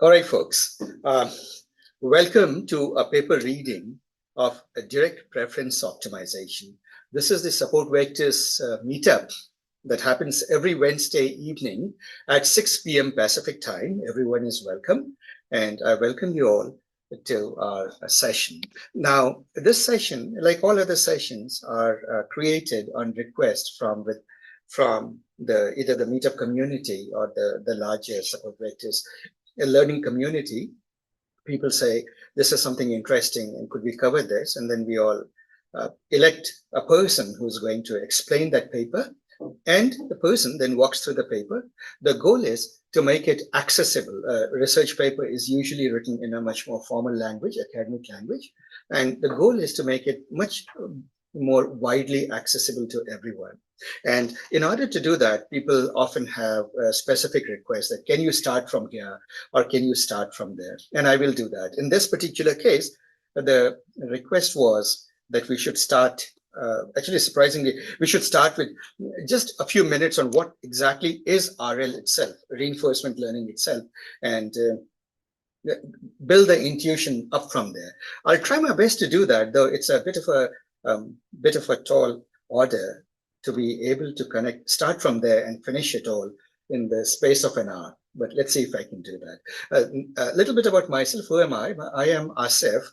All right, folks. Welcome to a paper reading of a direct preference optimization. This is the Support Vectors meetup that happens every Wednesday evening at 6 p.m. Pacific time. Everyone is welcome, and I welcome you all to our session. Now, this session, like all other sessions, are created on request from either the meetup community or the larger Support Vectors a learning community. People say, this is something interesting and could we cover this? And then we all elect a person who's going to explain that paper. And the person then walks through the paper. The goal is to make it accessible. A research paper is usually written in a much more formal language, academic language. And the goal is to make it much more widely accessible to everyone. And in order to do that, people often have a specific requests that can you start from here or can you start from there? And I will do that. In this particular case, the request was that we should start, actually surprisingly, we should start with just a few minutes on what exactly is RL itself, reinforcement learning itself, and build the intuition up from there. I'll try my best to do that, though it's a bit of a tall order to be able to start from there and finish it all in the space of an hour. But let's see if I can do that. A little bit about myself. Who am I? I am Asif.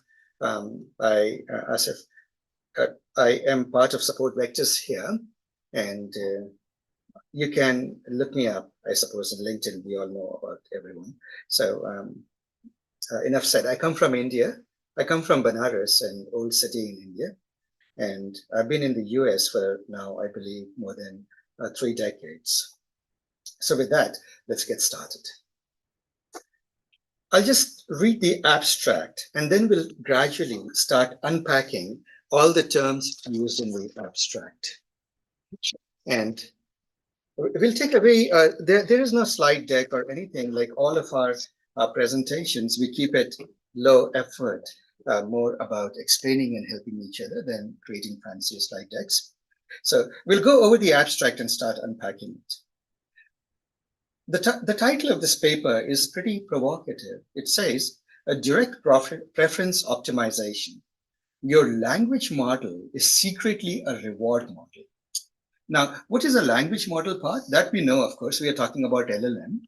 Asif. I am part of Support Vectors here, and you can look me up, I suppose, on LinkedIn. We all know about everyone. So enough said. I come from India. I come from Banaras, an old city in India. And I've been in the US for now, I believe, more than 3 decades. So with that, let's get started. I'll just read the abstract, and then we'll gradually start unpacking all the terms used in the abstract. And we'll take away, there is no slide deck or anything like all of our presentations. We keep it low effort. More about explaining and helping each other than creating fancy slide decks. So we'll go over the abstract and start unpacking it. The title of this paper is pretty provocative. It says, a direct preference optimization. Your language model is secretly a reward model. Now, what is a language model part? That we know, of course, we are talking about LLM.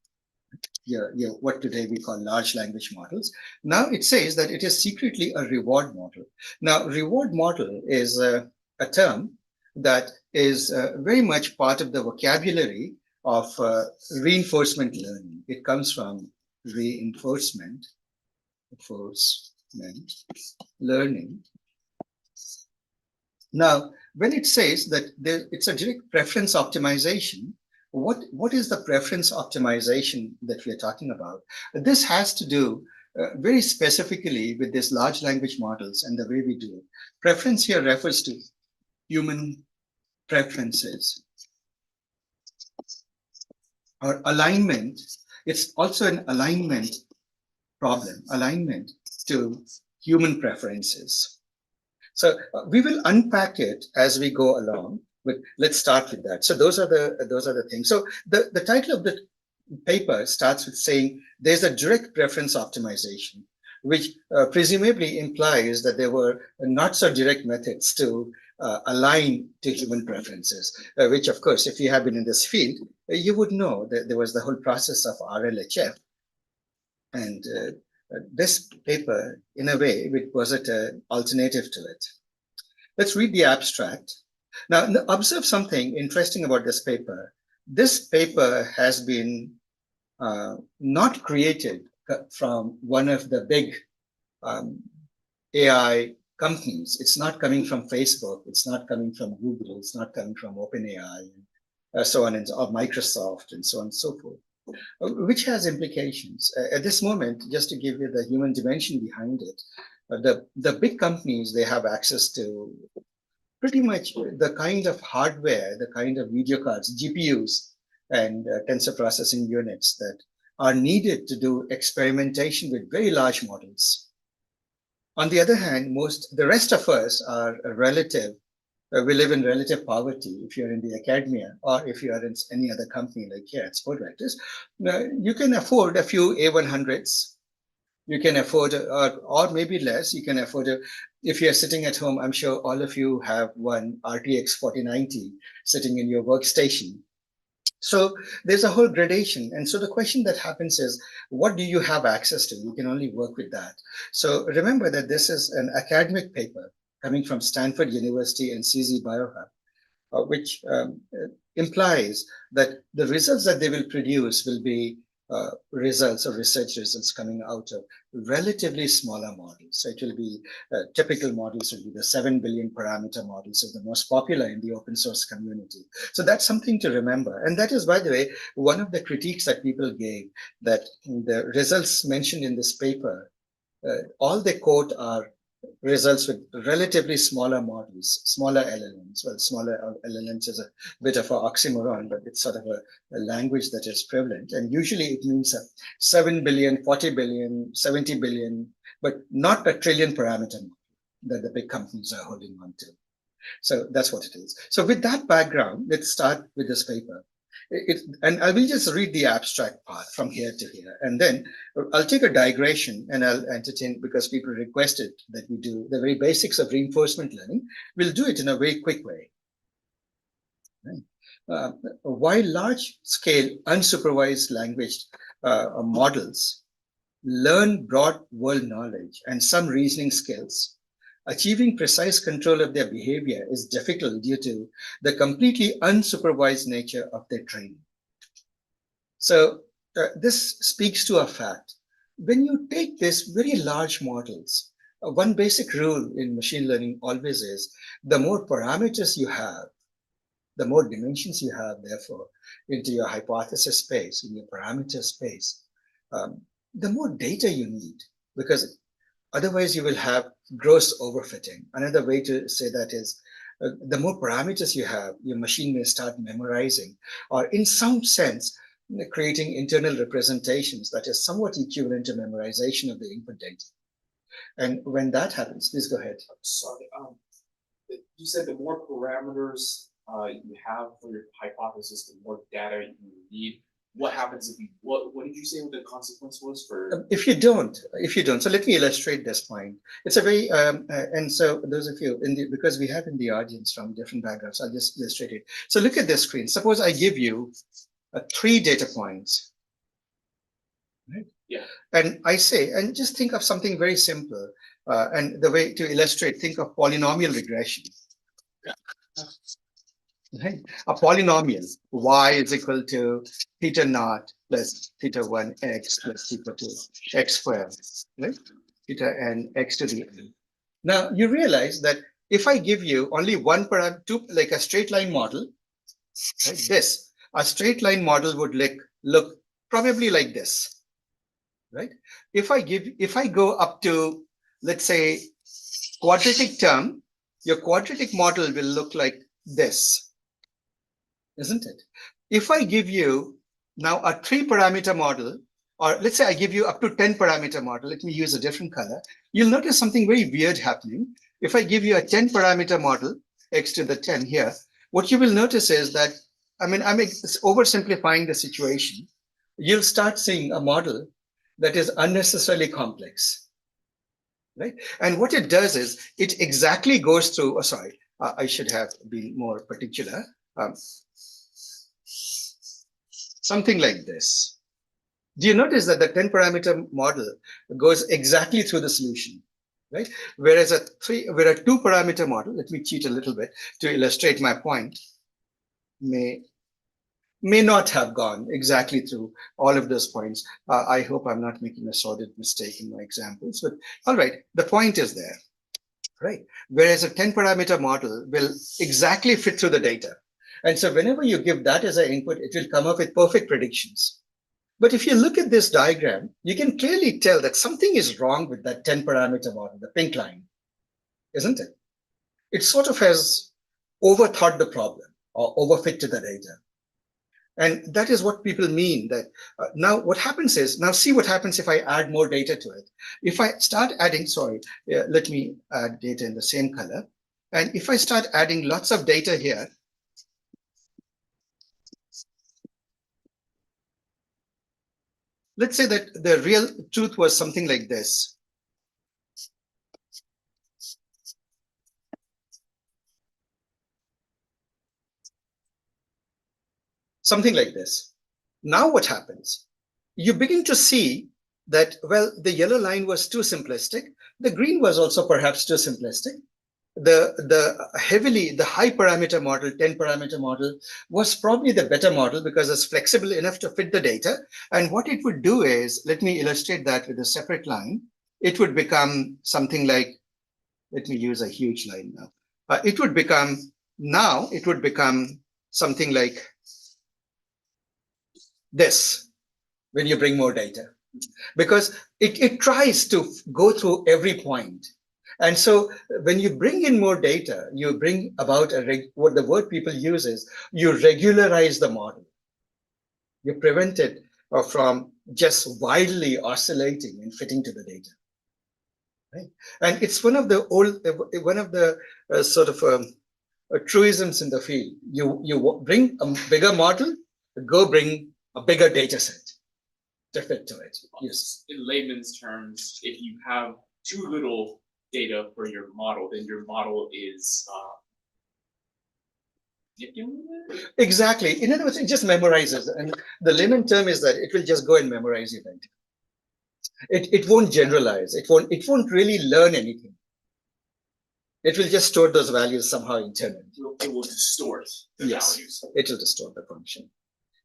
What today we call large language models. Now it says that it is secretly a reward model. Now, reward model is a term that is very much part of the vocabulary of reinforcement learning. It comes from reinforcement learning. Now, when it says that it's a direct preference optimization, what is the preference optimization that we are talking about? This has to do very specifically with these large language models and the way we do it. Preference here refers to human preferences. Or alignment, it's also an alignment problem, alignment to human preferences. So we will unpack it as we go along. But let's start with that. So those are the things. So the title of the paper starts with saying there's a direct preference optimization, which presumably implies that there were not so direct methods to align to human preferences, which of course, if you have been in this field, you would know that there was the whole process of RLHF. And this paper, in a way, was it an alternative to it? Let's read the abstract. Now, observe something interesting about this paper. This paper has been not created from one of the big AI companies. It's not coming from Facebook. It's not coming from Google. It's not coming from OpenAI, and so on, or Microsoft, and so on and so forth, which has implications. At this moment, just to give you the human dimension behind it, the big companies, they have access to pretty much the kind of hardware, the kind of video cards, GPUs, and tensor processing units that are needed to do experimentation with very large models. On the other hand, the rest of us are relative we live in relative poverty. If you're in the academia or if you are in any other company like here at Sport Vectors, you can afford a few A100s. You can afford, or maybe less, you can afford if you're sitting at home, I'm sure all of you have one RTX 4090 sitting in your workstation. So there's a whole gradation. And so the question that happens is, what do you have access to? You can only work with that. So remember that this is an academic paper coming from Stanford University and CZ Biohub, which implies that the results that they will produce will be results or research results coming out of relatively smaller models. So it will be typical models will be the 7 billion parameter models are the most popular in the open source community. So that's something to remember. And that is, by the way, one of the critiques that people gave, that the results mentioned in this paper, all they quote are results with relatively smaller models, smaller LLMs. Well, smaller LLMs is a bit of an oxymoron, but it's sort of a language that is prevalent. And usually it means 7 billion, 40 billion, 70 billion, but not a trillion parameter model that the big companies are holding on to. So that's what it is. So with that background, let's start with this paper. And I will just read the abstract part from here to here. And then I'll take a digression and I'll entertain, because people requested that we do the very basics of reinforcement learning. We'll do it in a very quick way. Right? While large-scale unsupervised language models learn broad world knowledge and some reasoning skills, achieving precise control of their behavior is difficult due to the completely unsupervised nature of their training. So this speaks to a fact. When you take these very large models, one basic rule in machine learning always is the more parameters you have, the more dimensions you have, therefore, into your hypothesis space, in your parameter space, the more data you need, because otherwise you will have gross overfitting. Another way to say that is the more parameters you have, your machine may start memorizing, or in some sense, creating internal representations that is somewhat equivalent to memorization of the input data. And when that happens, please go ahead. Sorry, you said the more parameters you have for your hypothesis, the more data you need. What happens if you, what did you say the consequence was for? If you don't, so let me illustrate this point. It's a very, and so those of you because we have in the audience from different backgrounds, I'll just illustrate it. So look at this screen. Suppose I give you 3 data points, right? Yeah. And I say, and just think of something very simple, and the way to illustrate, think of polynomial regression. Yeah. Right? A polynomial, y is equal to theta naught plus theta 1 x plus theta 2 x squared, right? Theta n x to the n. Now you realize that if I give you only one parameter, like a straight line model, like this, a straight line model would look probably like this, right? If I go up to, let's say, quadratic term, your quadratic model will look like this, isn't it? If I give you now a 3-parameter model, or let's say I give you up to 10 parameter model, let me use a different color, you'll notice something very weird happening. If I give you a 10 parameter model, x to the 10 here, what you will notice is that, I'm oversimplifying the situation. You'll start seeing a model that is unnecessarily complex, right? And what it does is it exactly goes through, I should have been more particular. Something like this. Do you notice that the 10 parameter model goes exactly through the solution, right? Whereas a 2 parameter model, let me cheat a little bit to illustrate my point, may not have gone exactly through all of those points. I hope I'm not making a sordid mistake in my examples, but all right, the point is there, right? Whereas a 10 parameter model will exactly fit through the data. And so whenever you give that as an input, it will come up with perfect predictions. But if you look at this diagram, you can clearly tell that something is wrong with that 10 parameter model, the pink line, isn't it? It sort of has overthought the problem or overfit to the data. And that is what people mean that now what happens is, now see what happens if I add more data to it. If I start adding, let me add data in the same color. And if I start adding lots of data here, let's say that the real truth was something like this. Something like this. Now what happens? You begin to see that, well, the yellow line was too simplistic. The green was also perhaps too simplistic. The high parameter model, 10 parameter model, was probably the better model because it's flexible enough to fit the data. And what it would do is, let me illustrate that with a separate line. It would become something like, let me use a huge line now. It would become something like this when you bring more data, because it tries to go through every point. And so when you bring in more data, you bring about what the word people use is you regularize the model. You prevent it from just wildly oscillating and fitting to the data. Right? And it's one of the truisms in the field. You bring a bigger model, go bring a bigger data set to fit to it. Yes. In layman's terms, if you have too little data for your model, then your model is exactly. In other words, it just memorizes. And the layman term is that it will just go and memorize your data. It won't generalize. It won't really learn anything. It will just store those values somehow internally. It will distort the values. It will distort the function.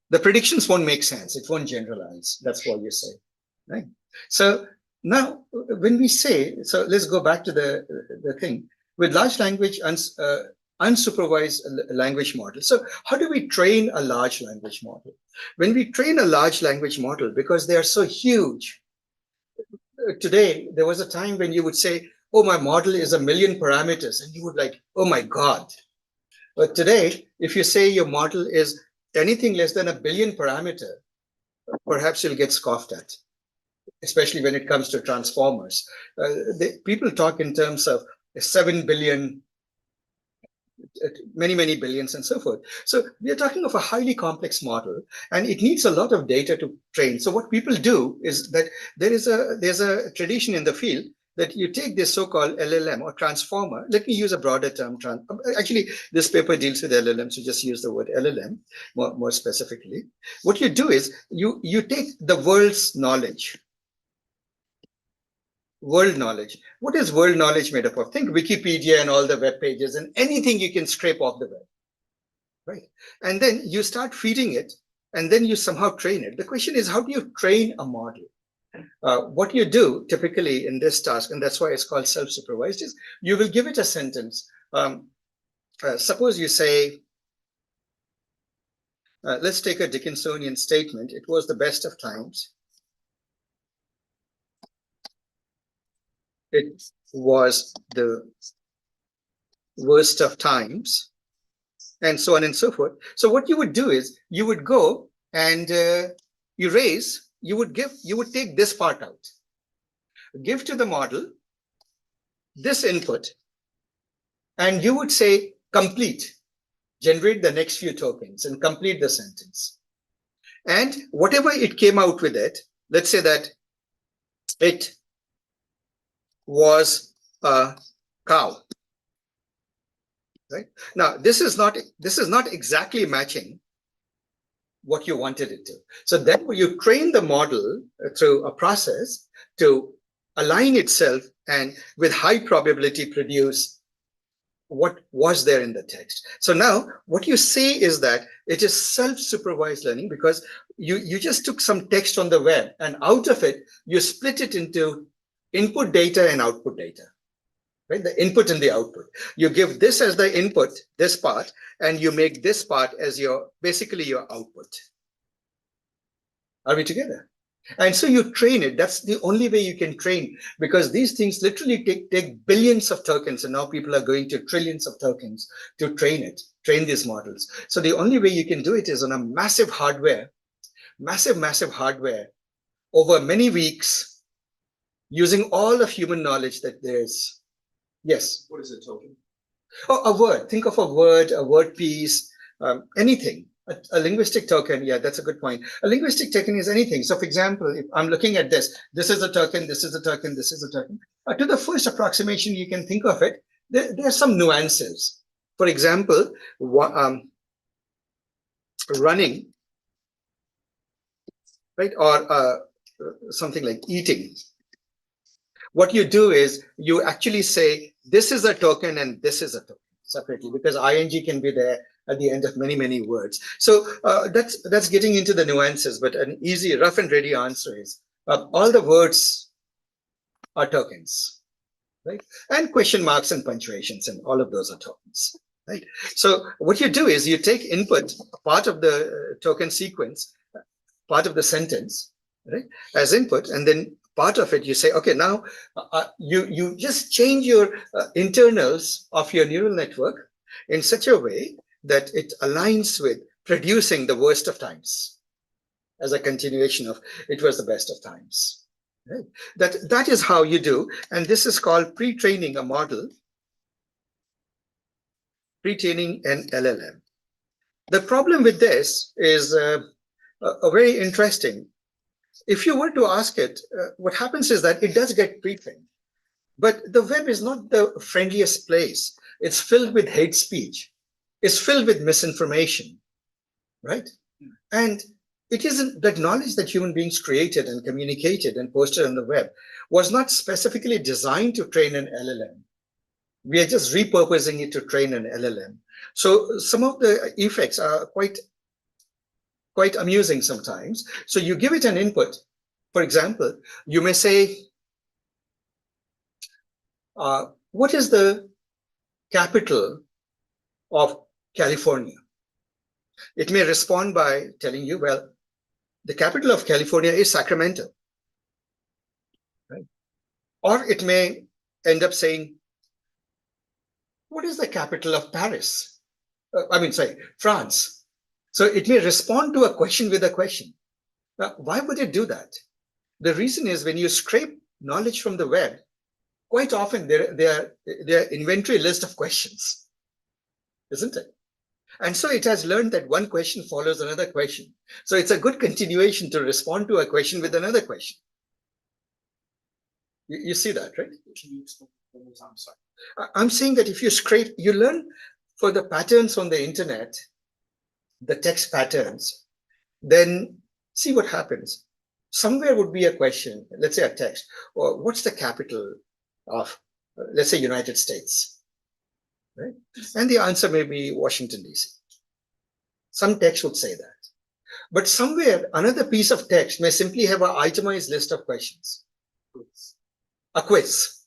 The predictions won't make sense. It won't generalize. That's what you say, right? So now when we say, so let's go back to the thing with large language, unsupervised language model. So how do we train a large language model? When we train a large language model, because they are so huge, today, there was a time when you would say, oh, my model is 1 million parameters. And you would like, oh my God. But today, if you say your model is anything less than 1 billion parameter, perhaps you'll get scoffed at, especially when it comes to transformers. People talk in terms of 7 billion, many billions and so forth. So we are talking of a highly complex model, and it needs a lot of data to train. So what people do is that there's a tradition in the field that you take this so-called LLM or transformer. Let me use a broader term. Actually, this paper deals with LLM, so just use the word LLM more specifically. What you do is you take the world's knowledge. World knowledge. What is world knowledge made up of? Think Wikipedia and all the web pages and anything you can scrape off the web, right? And then you start feeding it, and then you somehow train it. The question is, how do you train a model? What you do typically in this task, and that's why it's called self-supervised, is you will give it a sentence. Suppose you say, let's take a Dickinsonian statement. It was the best of times. It was the worst of times, and so on and so forth. So what you would do is you would go and erase. You would take this part out, give to the model this input, and you would say complete, generate the next few tokens and complete the sentence. And whatever it came out with it, let's say that it was a cow. Right? Now, this is not exactly matching what you wanted it to. So then you train the model through a process to align itself and with high probability produce what was there in the text. So now what you say is that it is self-supervised learning, because you just took some text on the web, and out of it, you split it into input data and output data. Right? The input and the output. You give this as the input, this part, and you make this part as basically your output. Are we together? And so you train it. That's the only way you can train, because these things literally take billions of tokens, and now people are going to trillions of tokens to train these models. So the only way you can do it is on a massive hardware over many weeks, using all of human knowledge that there's. Yes. What is a token? Oh, a word. Think of a word piece, anything. A linguistic token. Yeah, that's a good point. A linguistic token is anything. So, for example, if I'm looking at this is a token, this is a token, this is a token. To the first approximation, you can think of it. There are some nuances. For example, running, right, or something like eating. What you do is you actually say this is a token and this is a token separately, because ing can be there at the end of many words. So that's getting into the nuances, but an easy rough and ready answer is all the words are tokens, right? And question marks and punctuations and all of those are tokens, right? So what you do is you take input, part of the token sequence, part of the sentence, right, as input, and then part of it you say, okay, now you just change your internals of your neural network in such a way that it aligns with producing the worst of times as a continuation of it was the best of times. Right? That is how you do, and this is called pre-training a model, pre-training an LLM. The problem with this is a very interesting. If you were to ask it, what happens is that it does get pre-trained, but the web is not the friendliest place. It's filled with hate speech. It's filled with misinformation, right? And it isn't that knowledge that human beings created and communicated and posted on the web was not specifically designed to train an LLM. We are just repurposing it to train an LLM. So some of the effects are quite amusing sometimes. So you give it an input. For example, you may say, what is the capital of California? It may respond by telling you, well, the capital of California is Sacramento. Right? Or it may end up saying, what is the capital of Paris? France. So it may respond to a question with a question. Now, why would it do that? The reason is when you scrape knowledge from the web, quite often there are inventory list of questions, isn't it? And so it has learned that one question follows another question. So it's a good continuation to respond to a question with another question. You see that, right? Can you explain one more time? I'm sorry. I'm saying that if you scrape, you learn for the patterns on the internet, the text patterns, then see what happens. Somewhere would be a question, let's say a text, or what's the capital of, let's say, United States, right? And the answer may be Washington, D.C. Some text would say that. But somewhere, another piece of text may simply have an itemized list of questions. A quiz,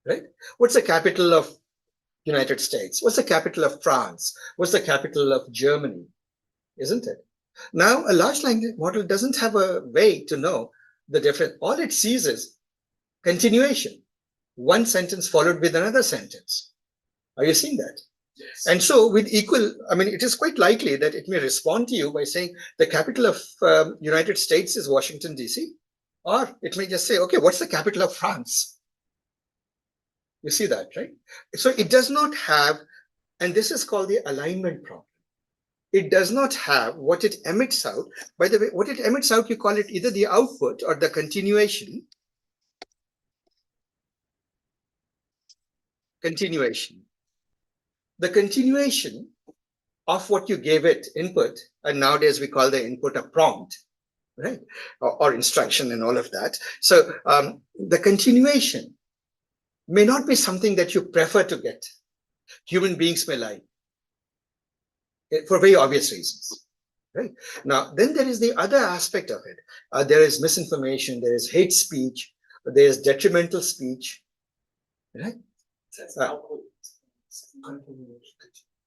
right? What's the capital of United States? What's the capital of France? What's the capital of Germany? Isn't it? Now, a large language model doesn't have a way to know the difference. All it sees is continuation. One sentence followed with another sentence. Are you seeing that? Yes. And so with equal, it is quite likely that it may respond to you by saying the capital of United States is Washington, D.C. Or it may just say, okay, what's the capital of France? You see that, right? So it does not have, and this is called the alignment problem. It does not have what it emits out. By the way, what it emits out, you call it either the output or the continuation. The continuation of what you gave it input, and nowadays we call the input a prompt, right? Or instruction and all of that. So the continuation may not be something that you prefer to get. Human beings may lie for very obvious reasons, right? Now, then there is the other aspect of it. There is misinformation, there is hate speech, there is detrimental speech, right?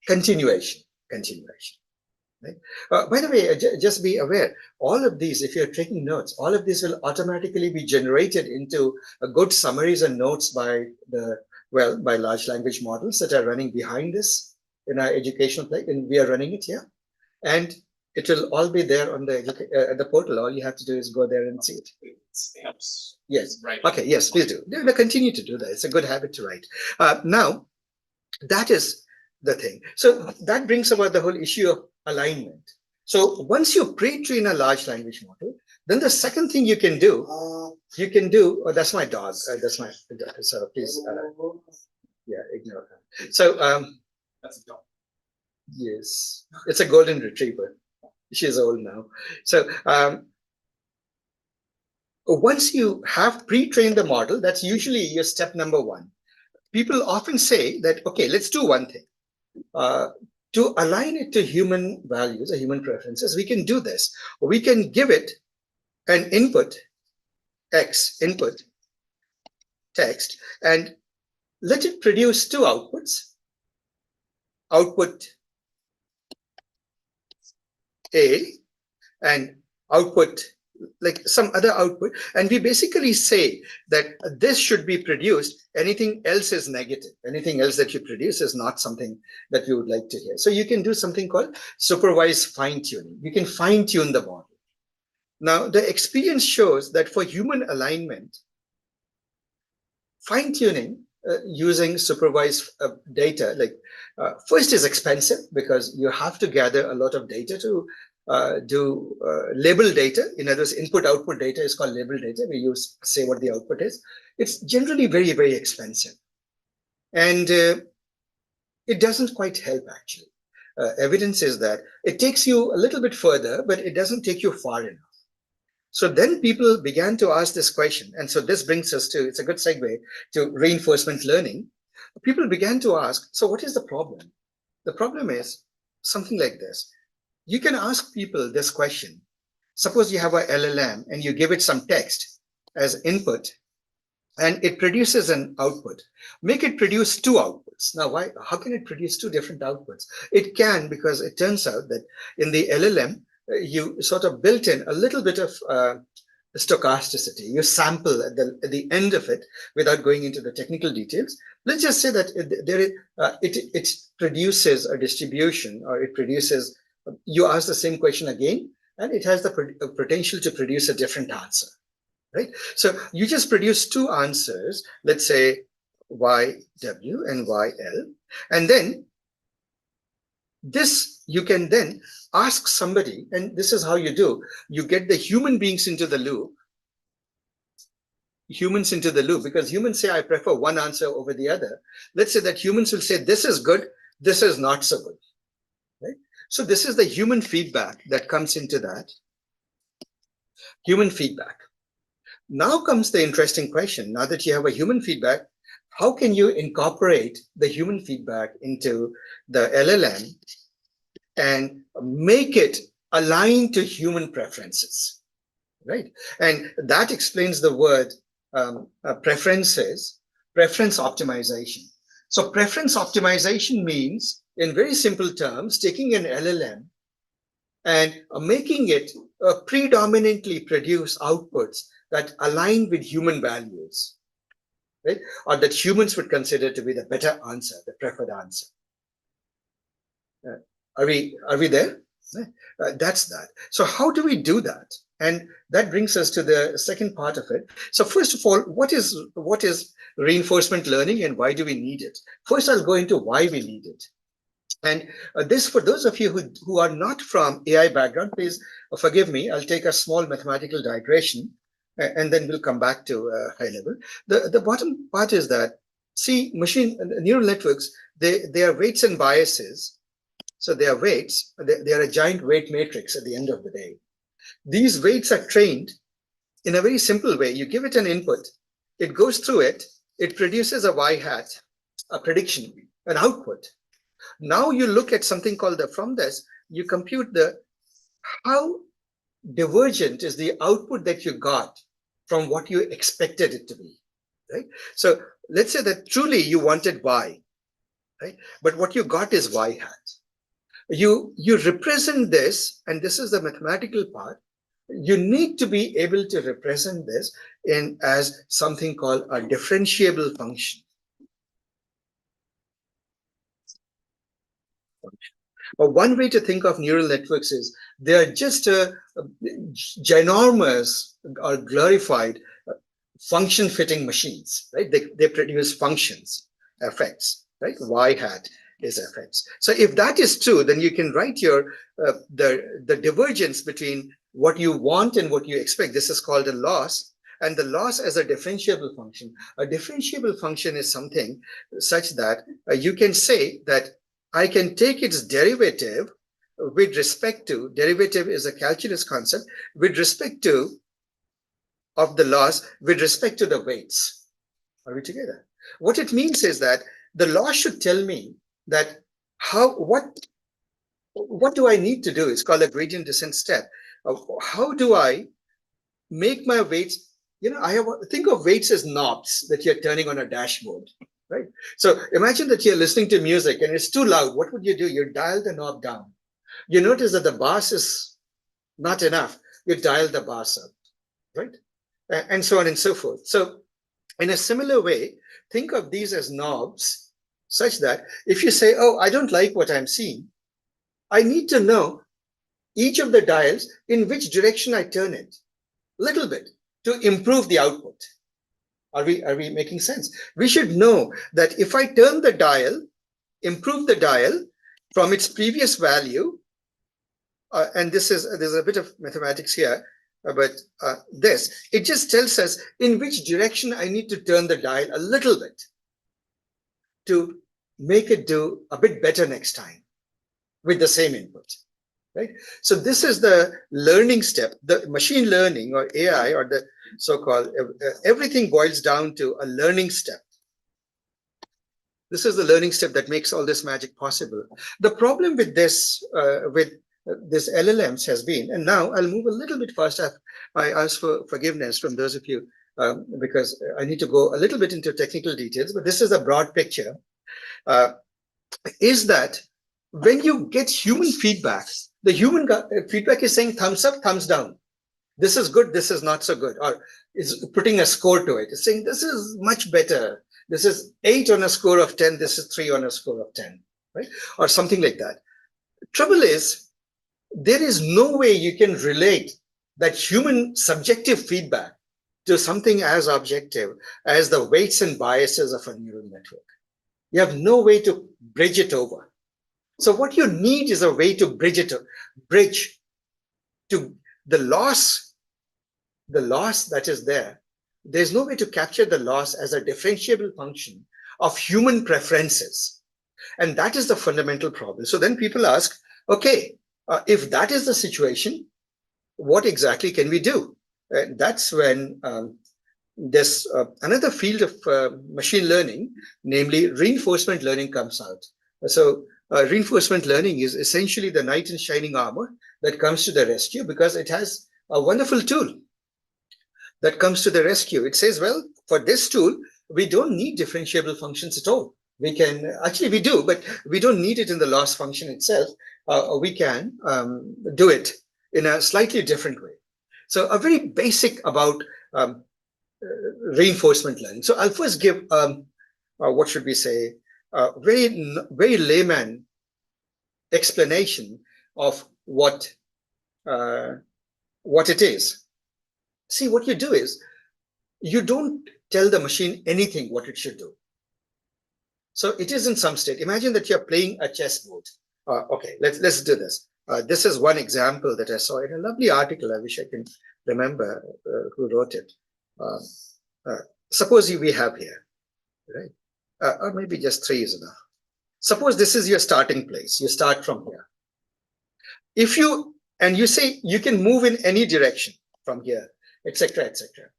Continuation. Right? By the way, just be aware, all of these, if you're taking notes, all of these will automatically be generated into good summaries and notes by by large language models that are running behind this in our educational play, and we are running it here. And it will all be there on the portal. All you have to do is go there and see it. Yes. Right. Okay. Yes, please do. Continue to do that. It's a good habit to write. Now, That is the thing. So that brings about the whole issue of alignment. So once you pre-train a large language model, then the second thing you can do, oh, that's my dog. That's my, so please, yeah, ignore her. So, That's a dog. yes, it's a golden retriever. She's old now. So once you have pre-trained the model, that's usually your step number one. People often say that, okay, let's do one thing. To align it to human values or human preferences, we can do this. We can give it an input, X input, text, and let it produce two outputs. Output A and output like some other output, and we basically say that this should be produced, anything else is negative, anything else that you produce is not something that we would like to hear. So you can do something called supervised fine-tuning. You can fine-tune the model. Now the experience shows that for human alignment, fine-tuning using supervised data, like first is expensive because you have to gather a lot of data to do label data. In other words, input output data is called label data. We use say what the output is. It's generally very, very expensive. And it doesn't quite help actually. Evidence is that it takes you a little bit further, but it doesn't take you far enough. So then people began to ask this question. And so this brings us to, it's a good segue to reinforcement learning. People began to ask, so what is the problem? The problem is something like this. You can ask people this question. Suppose you have a LLM and you give it some text as input and it produces an output. Make it produce two outputs. Now, why? How can it produce two different outputs? It can, because it turns out that in the LLM, you sort of built in a little bit of stochasticity. You sample at the end of it without going into the technical details. Let's just say that it produces a distribution, or it produces, you ask the same question again, and it has the potential to produce a different answer, right? So you just produce two answers, let's say YW and YL, and then this you can then ask somebody, and this is how you do. You get the human beings into the loop, because humans say, I prefer one answer over the other. Let's say that humans will say, this is good, this is not so good, right? So this is the human feedback that comes into that. Human feedback. Now comes the interesting question. Now that you have a human feedback, how can you incorporate the human feedback into the LLM and make it align to human preferences, right? And that explains the word preferences, preference optimization. So preference optimization means, in very simple terms, taking an LLM and making it predominantly produce outputs that align with human values, right? Or that humans would consider to be the better answer, the preferred answer. Are we there? That's that. So how do we do that? And that brings us to the second part of it. So first of all, what is reinforcement learning and why do we need it? First, I'll go into why we need it. And this, for those of you who are not from AI background, please forgive me. I'll take a small mathematical digression and then we'll come back to high level. The bottom part is that, see, neural networks, they are weights and biases. So they are weights, they are a giant weight matrix at the end of the day. These weights are trained in a very simple way. You give it an input, it goes through it, it produces a y hat, a prediction, an output. Now you look at something called from this, you compute how divergent is the output that you got from what you expected it to be, right? So let's say that truly you wanted y, right? But what you got is y hat. You represent this, and this is the mathematical part. You need to be able to represent this as something called a differentiable function. But one way to think of neural networks is they are just ginormous or glorified function fitting machines, right? They produce functions, effects. right? Y hat is fx. So if that is true, then you can write your the divergence between what you want and what you expect. This is called a loss, and the loss as a differentiable function. A differentiable function is something such that you can say that I can take its derivative with respect to, derivative is a calculus concept, with respect to of the loss with respect to the weights. Are we together? What it means is that the law should tell me that what do I need to do? It's called a gradient descent step. How do I make my weights? Think of weights as knobs that you're turning on a dashboard, right? So imagine that you're listening to music and it's too loud. What would you do? You dial the knob down. You notice that the bass is not enough. You dial the bass up, right? And so on and so forth. So in a similar way, think of these as knobs such that if you say, oh, I don't like what I'm seeing, I need to know each of the dials in which direction I turn it, little bit, to improve the output. Are we making sense? We should know that if I turn the dial, improve the dial from its previous value, and there's a bit of mathematics here, but it just tells us in which direction I need to turn the dial a little bit to make it do a bit better next time with the same input, right? So this is the learning step. The machine learning or AI or the so-called everything boils down to a learning step. This is the learning step that makes all this magic possible. The problem with this LLMs has been, and now I'll move a little bit faster. I ask for forgiveness from those of you because I need to go a little bit into technical details, but this is a broad picture, is that when you get human feedback, the human feedback is saying thumbs up, thumbs down. This is good, this is not so good, or is putting a score to it. It's saying this is much better. This is 8 on a score of 10, this is 3 on a score of 10, right? Or something like that. Trouble is, there is no way you can relate that human subjective feedback to something as objective as the weights and biases of a neural network. You have no way to bridge it over. So what you need is a way to bridge to the loss that is there. There's no way to capture the loss as a differentiable function of human preferences. And that is the fundamental problem. So then people ask, okay, if that is the situation, what exactly can we do? That's when there's another field of machine learning, namely reinforcement learning, comes out. So reinforcement learning is essentially the knight in shining armor that comes to the rescue because it has a wonderful tool that comes to the rescue. It says, well, for this tool, we don't need differentiable functions at all. We can, actually we do, but we don't need it in the loss function itself. We can do it in a slightly different way. So a very basic about reinforcement learning. So I'll first give, what should we say, very layman explanation of what it is. See, what you do is you don't tell the machine anything what it should do. So it is in some state. Imagine that you're playing a chessboard. Okay, let's do this. This is one example that I saw in a lovely article. I wish I can remember who wrote it. Suppose we have here, right? Or maybe just 3 is enough. Suppose this is your starting place. You start from here. You say you can move in any direction from here, etc., etc.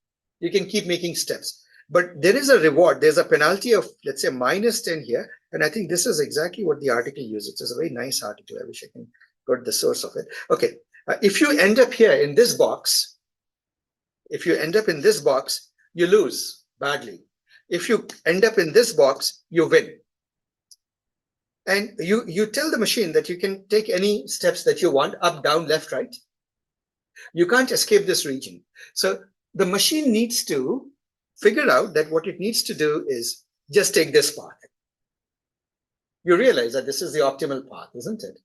You can keep making steps. But there is a reward. There's a penalty of, let's say, -10 here. And I think this is exactly what the article uses. It's a very nice article. I wish I can got the source of it. Okay. If you end up here in this box, you lose badly. If you end up in this box, you win. And you tell the machine that you can take any steps that you want, up, down, left, right. You can't escape this region. So the machine needs to figure out that what it needs to do is just take this path. You realize that this is the optimal path, isn't it?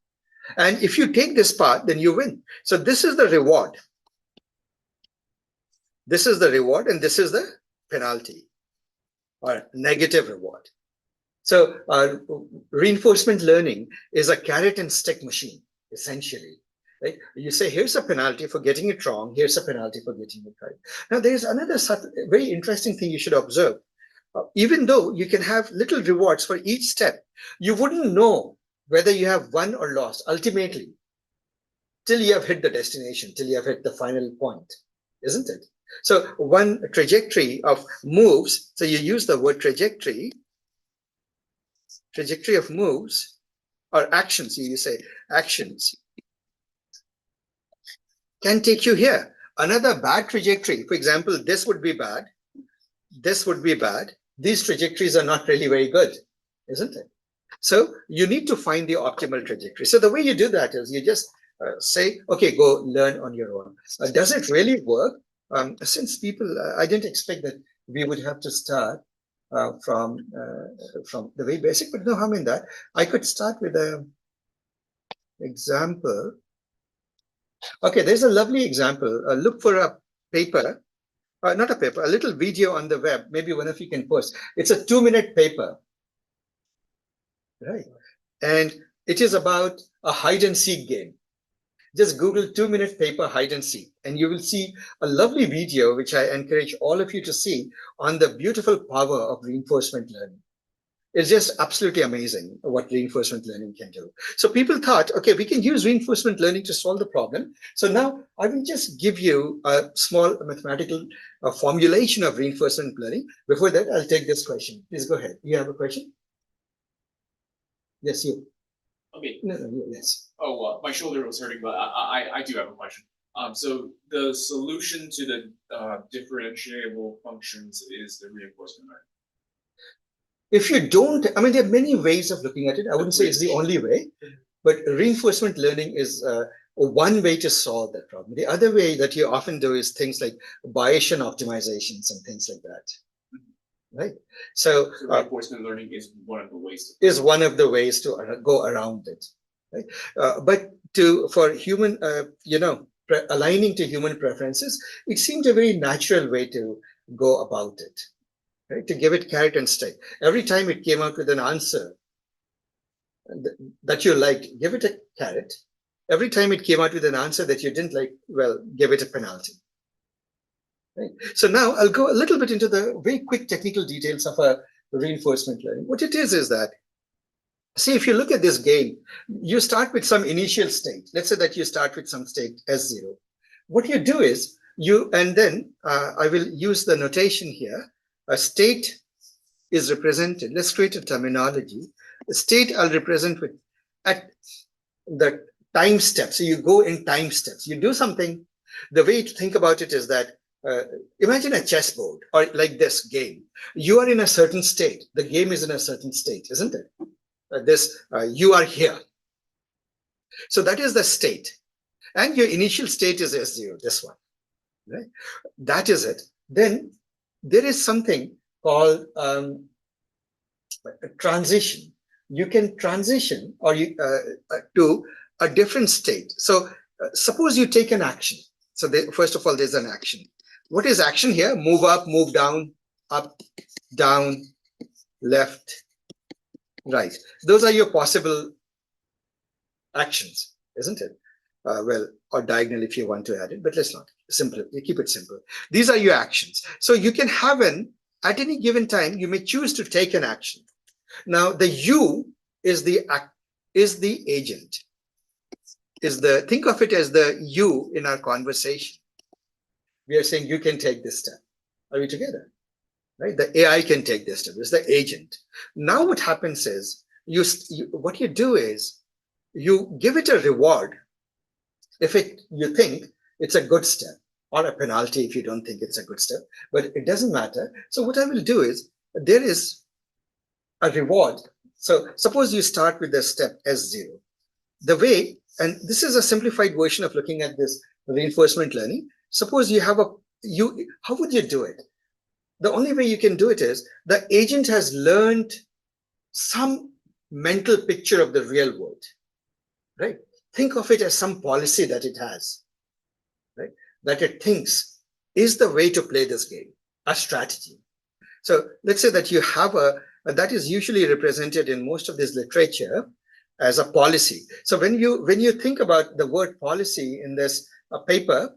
And if you take this path, then you win. So this is the reward. This is the reward, and this is the penalty or negative reward. So reinforcement learning is a carrot and stick machine, essentially. Right? You say, here's a penalty for getting it wrong. Here's a penalty for getting it right. Now, there's another very interesting thing you should observe. Even though you can have little rewards for each step, you wouldn't know whether you have won or lost ultimately till you have hit the destination, till you have hit the final point, isn't it? So one trajectory of moves, so you use the word trajectory of moves or actions, you say actions, can take you here. Another bad trajectory, for example, this would be bad, this would be bad. These trajectories are not really very good, isn't it? So you need to find the optimal trajectory. So the way you do that is you just say, okay, go learn on your own. Does it really work? Since people, I didn't expect that we would have to start from the very basic, but no harm in that. I could start with an example. Okay, there's a lovely example. Look for a paper, not a paper, a little video on the web. Maybe one of you can post. It's a 2-minute paper, right? And it is about a hide and seek game. Just Google 2-minute paper hide and seek, and you will see a lovely video, which I encourage all of you to see, on the beautiful power of reinforcement learning. It's just absolutely amazing what reinforcement learning can do. So people thought, okay, we can use reinforcement learning to solve the problem. So now I will just give you a small mathematical formulation of reinforcement learning. Before that, I'll take this question. Please go ahead. You have a question? Yes, you. Okay. No, yes. Oh, my shoulder was hurting, but I do have a question. So the solution to the differentiable functions is the reinforcement learning. If you don't, I mean, there are many ways of looking at it. I wouldn't say it's the only way, but reinforcement learning is one way to solve that problem. The other way that you often do is things like Bayesian optimizations and things like that. Right. So reinforcement learning is one of the ways. To go around it. Right. But for human, aligning to human preferences, it seemed a very natural way to go about it. Right, to give it carrot and stick. Every time it came out with an answer that you liked, give it a carrot. Every time it came out with an answer that you didn't like, well, give it a penalty. Right? So now I'll go a little bit into the very quick technical details of a reinforcement learning. What it is that, see, if you look at this game, you start with some initial state. Let's say that you start with some state S0. What you do is and then I will use the notation here. A state is represented. Let's create a terminology. A state I'll represent with at the time step. So you go in time steps. You do something. The way to think about it is that imagine a chessboard or like this game. You are in a certain state. The game is in a certain state, isn't it? You are here. So that is the state. And your initial state is S0, this one. Right? That is it. Then there is something called a transition. You can transition to a different state. So suppose you take an action. So first of all, there's an action. What is action here? Move up, move down, up, down, left, right. Those are your possible actions, isn't it? Or diagonal if you want to add it, but let's not. Simple. You keep it simple. These are your actions. So you can have at any given time, you may choose to take an action. Now the you is the agent. Think of it as the you in our conversation. We are saying you can take this step. Are we together? Right? The AI can take this step. It's the agent. Now what happens is what you do is you give it a reward if you think it's a good step, or a penalty if you don't think it's a good step, but it doesn't matter. So what I will do is there is a reward. So suppose you start with the step S0. The way, and this is a simplified version of looking at this reinforcement learning. Suppose you have how would you do it? The only way you can do it is the agent has learned some mental picture of the real world, right? Think of it as some policy that it has, right? That it thinks is the way to play this game, a strategy. So let's say that you have that is usually represented in most of this literature as a policy. So when you think about the word policy in this paper,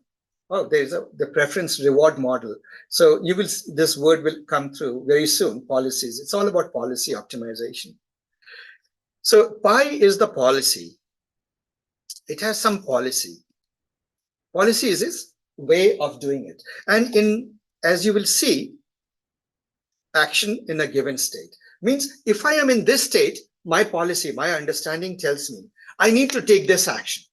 oh, there's the preference reward model. So this word will come through very soon. Policies. It's all about policy optimization. So pi is the policy. It has some policy. Policy is its way of doing it. And as you will see, action in a given state means if I am in this state, my policy, my understanding tells me I need to take this action,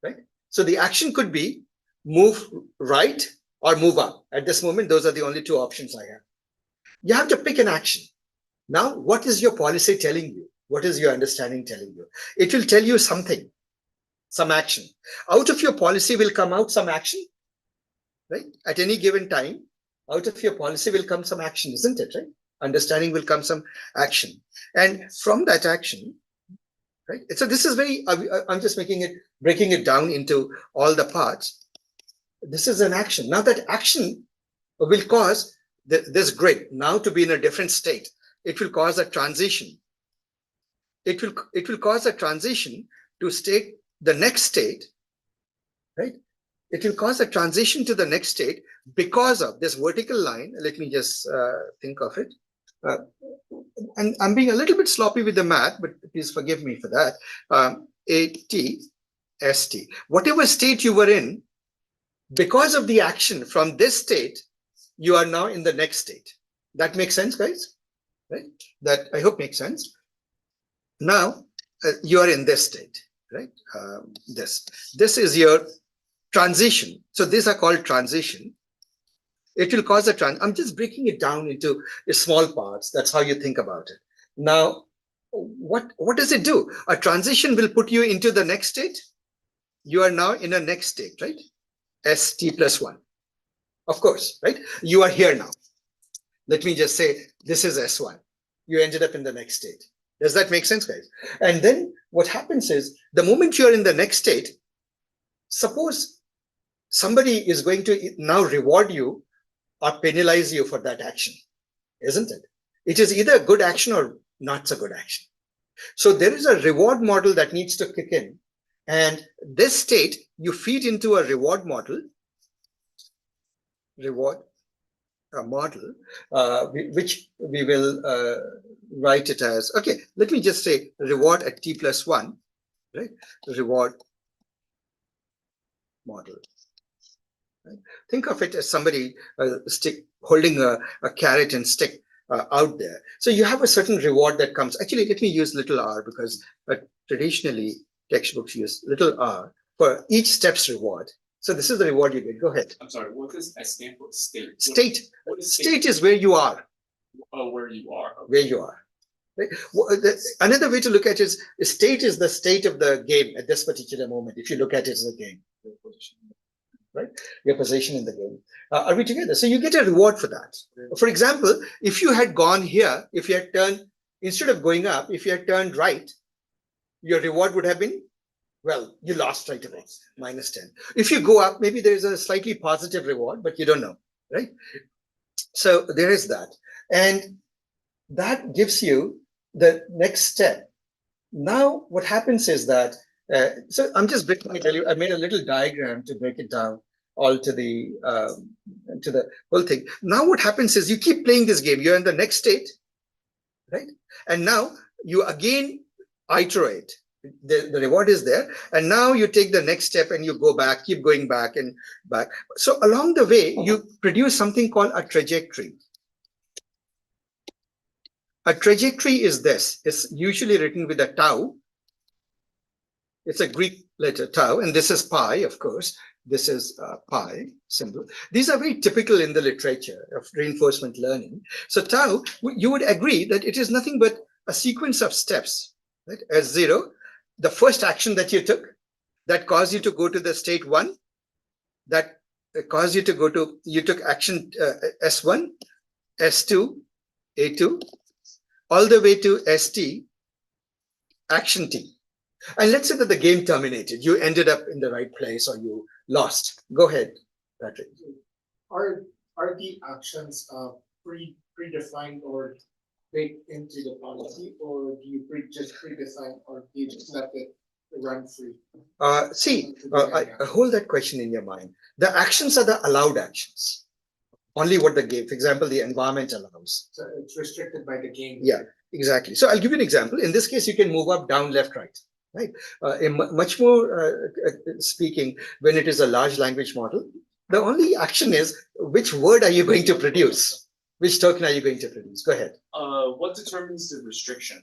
right? So the action could be move right or move up. At this moment, those are the only two options I have. You have to pick an action. Now, what is your policy telling you? What is your understanding telling you? It will tell you something, some action. Out of your policy will come out some action, right? At any given time, out of your policy will come some action, isn't it, right? Understanding will come some action. And from that action, right? So this is I'm just breaking it down into all the parts. This is an action. Now that action will cause this grid now to be in a different state. It will cause a transition. It will cause a transition to the next state, right? It will cause a transition to the next state because of this vertical line. Let me just think of it. And I'm being a little bit sloppy with the math, but please forgive me for that. AT, ST. Whatever state you were in, because of the action from this state, you are now in the next state. That makes sense, guys? Right? That I hope makes sense. Now, you are in this state, right? This is your transition. So these are called transition. It will cause I'm just breaking it down into small parts. That's how you think about it. Now, what does it do? A transition will put you into the next state. You are now in a next state, right? ST+1. Of course, right? You are here now. Let me just say, this is S1. You ended up in the next state. Does that make sense, guys? And then what happens is, the moment you're in the next state, suppose somebody is going to now reward you or penalize you for that action, isn't it? It is either a good action or not so good action. So there is a reward model that needs to kick in. And this state, you feed into a reward model, which we will write it as, okay, let me just say reward at T+1, right? Reward model. Right? Think of it as somebody holding a carrot and stick out there. So you have a certain reward that comes. Actually, let me use little r because traditionally textbooks use little r for each step's reward. So this is the reward you get. Go ahead. I'm sorry, what does S stand for? State. What is state is where you are. Oh, where you are. Okay. Where you are. Right? Another way to look at it is state is the state of the game at this particular moment. If you look at it as a game, right? Your position in the game. Are we together? So you get a reward for that. For example, if you had gone here, if you had turned, instead of going up, if you had turned right, your reward would have been, well, you lost right away, -10. If you go up, maybe there's a slightly positive reward, but you don't know, right? So there is that. And that gives you the next step. Now, what happens is that, so I'm just breaking it. I made a little diagram to break it down all to the whole thing. Now, what happens is you keep playing this game. You're in the next state, right? And now you again iterate. The reward is there. And now you take the next step and you go back, keep going back and back. So along the way, you produce something called a trajectory. A trajectory is this. It's usually written with a tau. It's a Greek letter tau, and this is pi, of course. This is pi symbol. These are very typical in the literature of reinforcement learning. So tau, you would agree that it is nothing but a sequence of steps, right? S0, the first action that you took, that caused you to go to the state 1, that caused you to go to, you took action S1, S2, A2, all the way to ST, action T. And let's say that the game terminated. You ended up in the right place or you lost. Go ahead, Patrick. Are the actions predefined, or baked into the policy, or do you just pre-design, or do you just let it run free? I hold that question in your mind. The actions are the allowed actions. Only what the game, for example, the environment allows. So it's restricted by the game. Yeah, exactly. So I'll give you an example. In this case, you can move up, down, left, right. Right. Much more speaking, when it is a large language model, the only action is which word are you going to produce? Which token are you going to produce? Go ahead. What determines the restriction?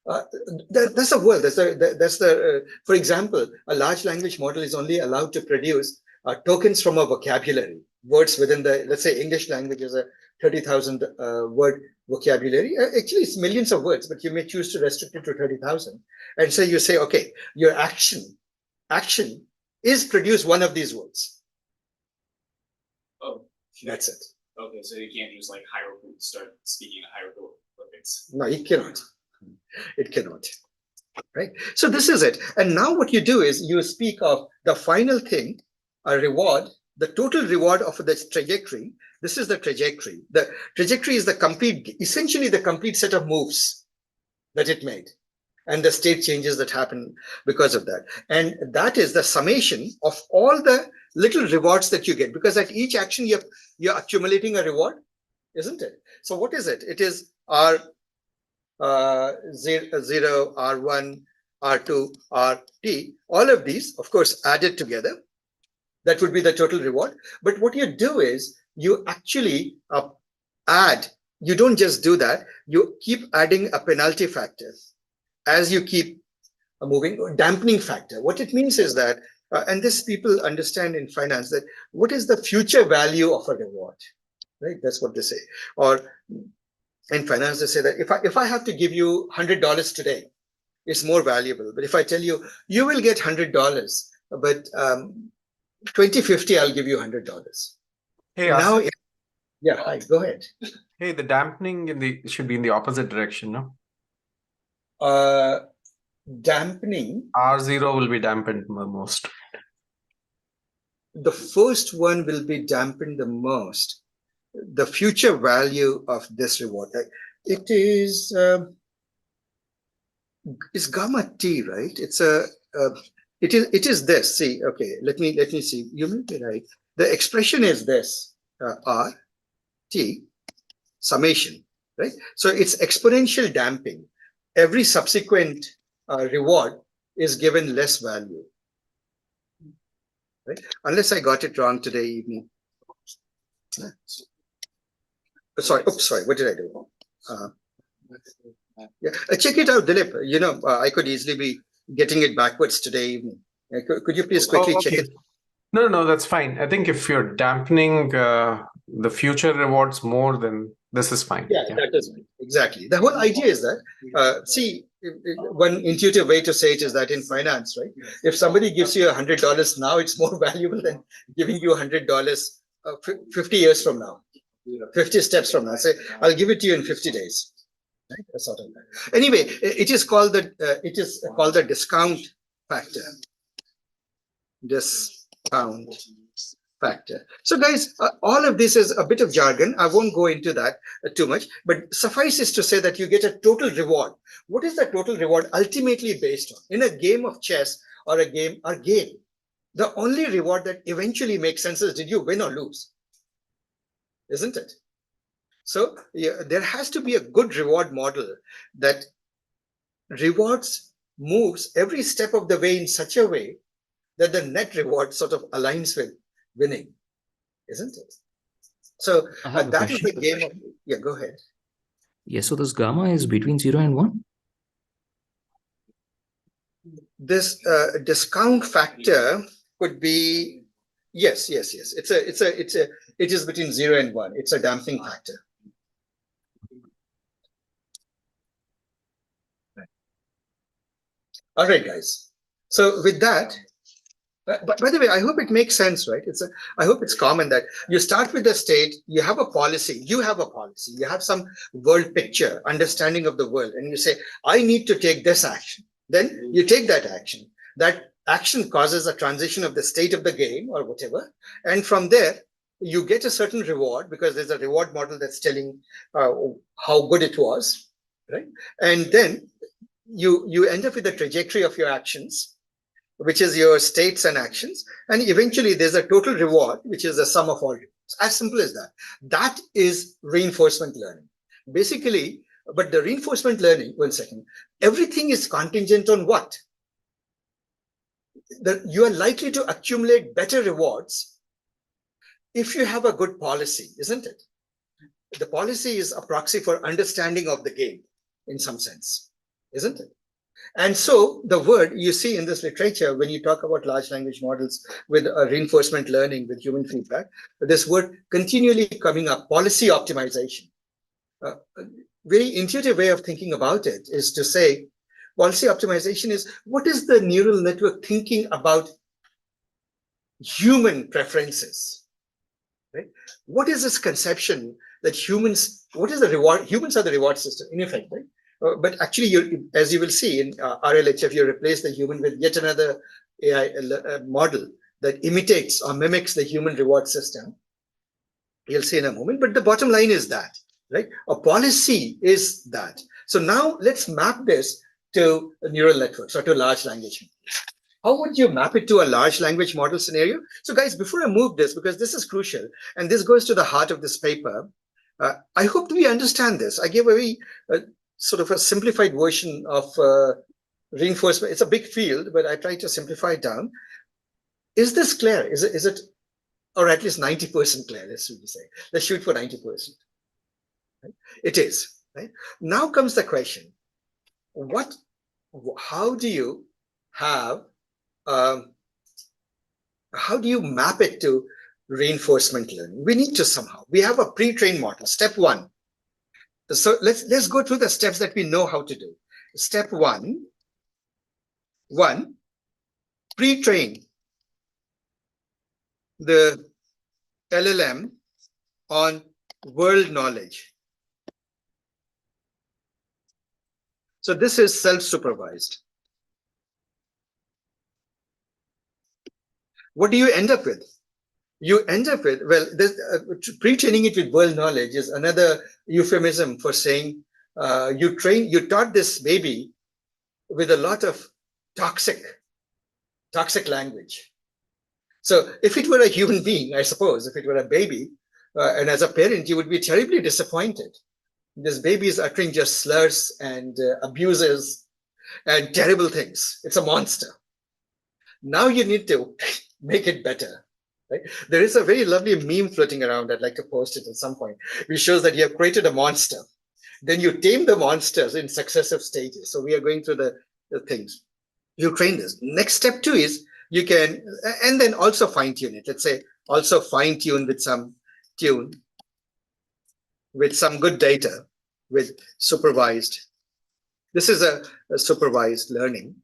That's the word. That's the. For example, a large language model is only allowed to produce tokens from a vocabulary, words within the. Let's say English language is a 30,000 word vocabulary. Actually, it's millions of words, but you may choose to restrict it to 30,000. And so you say, okay, your action is produce one of these words. Oh, that's it. Okay, so you can't use like hieroglyphs, start speaking hieroglyphics. No, it cannot. It cannot. Right. So this is it. And now what you do is you speak of the final thing, a reward, the total reward of the trajectory. This is the trajectory. The trajectory is the complete, essentially the complete set of moves that it made and the state changes that happen because of that. And that is the summation of all the little rewards that you get, because at each action you're accumulating a reward, isn't it? So what is it? It is R0, R1, R2, RT, all of these, of course, added together. That would be the total reward. But what you do is you actually add, you don't just do that, you keep adding a penalty factor as you keep moving, dampening factor. What it means is that, and this people understand in finance, that what is the future value of a reward, right? That's what they say. Or in finance, they say that if I have to give you $100 today, it's more valuable. But if I tell you, you will get $100, but 2050, I'll give you $100. Hey, now, Asif. yeah, hi, go ahead. Hey, the dampening should be in the opposite direction, no? Dampening. R0 will be dampened the most. The first one will be dampened the most. The future value of this reward. It is it's gamma t, right? It's it is this. See, okay, let me see. You may be right. The expression is this R T summation, right? So it's exponential damping. Every subsequent reward is given less value, right? Unless I got it wrong today evening. Sorry, oops, sorry, what did I do? Yeah, check it out, Dilip. You know, I could easily be getting it backwards today evening. Could you please quickly check it? No, that's fine. I think if you're dampening the future rewards more, then this is fine. Yeah, that is right. Exactly. The whole idea is that, see, one intuitive way to say it is that in finance, right? If somebody gives you $100 now, it's more valuable than giving you $100 50 years from now, 50 steps from now. Say, I'll give it to you in 50 days. Right? That's sort of that. Anyway, it is called the discount factor. Discount factor. So guys, all of this is a bit of jargon. I won't go into that too much, but suffices to say that you get a total reward. What is the total reward ultimately based on? In a game of chess or a game, the only reward that eventually makes sense is, did you win or lose? Isn't it? So yeah, there has to be a good reward model that rewards moves every step of the way in such a way that the net reward sort of aligns with winning, isn't it? So that is the game of, yeah, go ahead. Yes, so this gamma is between 0 and 1? This discount factor could be, yes. It is between 0 and 1. It's a damping factor. All right, guys. So with that, but by the way, I hope it makes sense, right? I hope it's common that you start with the state, you have a policy, you have some world picture, understanding of the world, and you say, I need to take this action. Then you take that action. That action causes a transition of the state of the game or whatever. And from there, you get a certain reward because there's a reward model that's telling how good it was, right? And then you end up with the trajectory of your actions, which is your states and actions. And eventually there's a total reward, which is the sum of all rewards. As simple as that. That is reinforcement learning. Basically, but the reinforcement learning, one second, everything is contingent on what? You are likely to accumulate better rewards if you have a good policy, isn't it? The policy is a proxy for understanding of the game in some sense, isn't it? And so the word you see in this literature, when you talk about large language models with reinforcement learning, with human feedback, this word continually coming up, policy optimization. A very intuitive way of thinking about it is to say, policy optimization is what is the neural network thinking about human preferences, right? What is this conception that humans, what is the reward? Humans are the reward system, in effect, right? But actually, as you will see in RLHF, you replace the human with yet another AI model that imitates or mimics the human reward system. You'll see in a moment. But the bottom line is that, right? A policy is that. So now let's map this to neural networks or to large language models. How would you map it to a large language model scenario? So guys, before I move this, because this is crucial, and this goes to the heart of this paper, I hope we understand this. I gave a very sort of a simplified version of reinforcement. It's a big field, but I try to simplify it down. Is this clear? Is it, or at least 90% clear? Let's say. Let's shoot for 90%. Right? It is. Right? Now comes the question: how do you have? How do you map it to reinforcement learning? We need to somehow. We have a pre-trained model. Step one. So let's go through the steps that we know how to do. Step one, pre-train the LLM on world knowledge. So this is self-supervised. What do you end up with? You end up with, well, pre-training it with world knowledge is another euphemism for saying you taught this baby with a lot of toxic language. So if it were a human being, I suppose, if it were a baby, and as a parent, you would be terribly disappointed. This baby is uttering just slurs and abuses and terrible things. It's a monster. Now you need to make it better. Right? There is a very lovely meme floating around. I'd like to post it at some point, which shows that you have created a monster. Then you tame the monsters in successive stages. So we are going through the things. You train this. Next step 2 is you can, and then also fine tune it. Let's say also fine tune with some good data, with supervised. This is a supervised learning.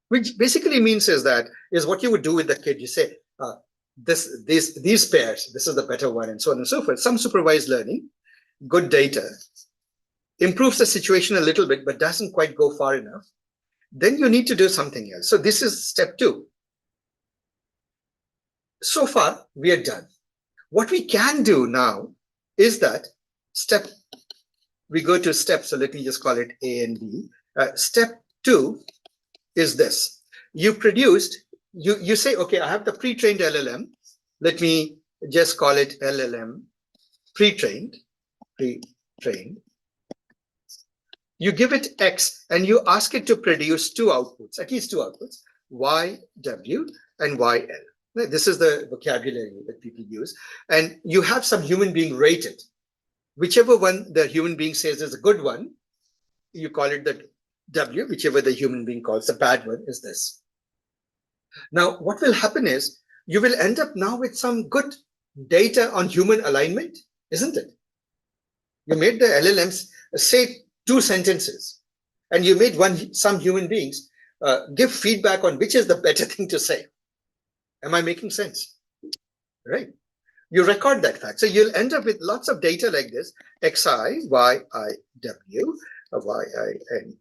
Which basically means is what you would do with the kid. You say, these pairs, this is the better one, and so on and so forth. Some supervised learning, good data, improves the situation a little bit, but doesn't quite go far enough. Then you need to do something else. So this is step 2. So far, we are done. What we can do now is that we go to steps. So let me just call it A and B. Step 2 is this. You say, okay, I have the pre-trained LLM. Let me just call it LLM pre-trained. You give it X and you ask it to produce 2 outputs, at least 2 outputs, YW and YL. This is the vocabulary that people use. And you have some human being rated. Whichever one the human being says is a good one, you call it the W, whichever the human being calls the bad one is this. Now, what will happen is you will end up now with some good data on human alignment, isn't it? You made the LLMs say 2 sentences, and you made some human beings give feedback on which is the better thing to say. Am I making sense? Right? You record that fact. So you'll end up with lots of data like this, XI, YIW, YINL,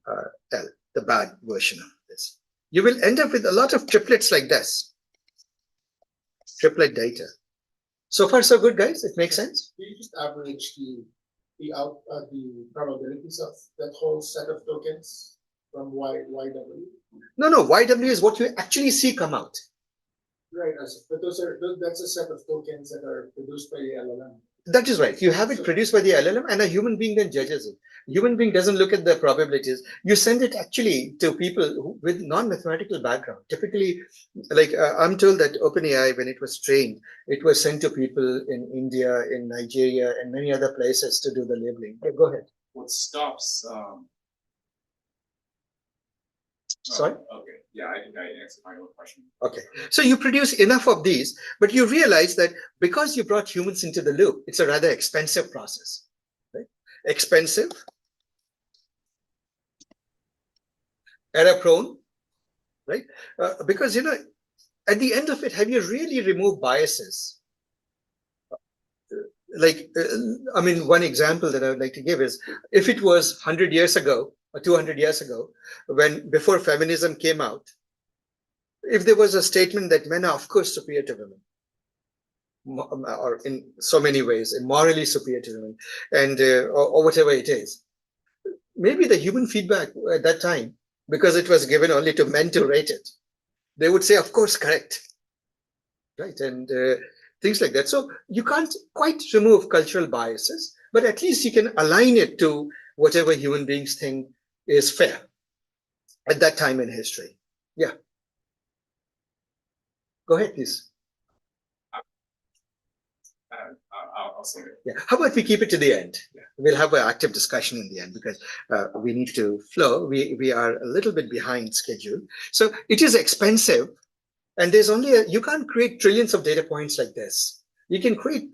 the bad version of this. you will end up with a lot of triplets like this. Triplet data. So far, so good, guys. It makes sense. Do you just average the probabilities of that whole set of tokens from YW? No, YW is what you actually see come out. Right, but that's a set of tokens that are produced by the LLM. That is right. You have it produced by the LLM and a human being then judges it. Human being doesn't look at the probabilities. You send it actually to people with non-mathematical background. Typically, like I'm told that OpenAI, when it was trained, it was sent to people in India, in Nigeria, and many other places to do the labeling. Yeah, go ahead. What stops? Sorry? Okay, yeah, I think I answered my own question. Okay, so you produce enough of these, but you realize that because you brought humans into the loop, it's a rather expensive process, right? Expensive, error prone, right? Because, at the end of it, have you really removed biases? One example that I would like to give is, if it was 100 years ago or 200 years ago, before feminism came out, if there was a statement that men are of course superior to women, or in so many ways, morally superior to women, and or whatever it is, maybe the human feedback at that time, because it was given only to men to rate it, they would say, of course, correct, right? And things like that. So you can't quite remove cultural biases, but at least you can align it to whatever human beings think is fair at that time in history. Yeah. Go ahead, please. I'll say it. Yeah. How about we keep it to the end? Yeah. We'll have an active discussion in the end because we need to flow. We are a little bit behind schedule. So it is expensive, and there's only you can't create trillions of data points like this. You can create,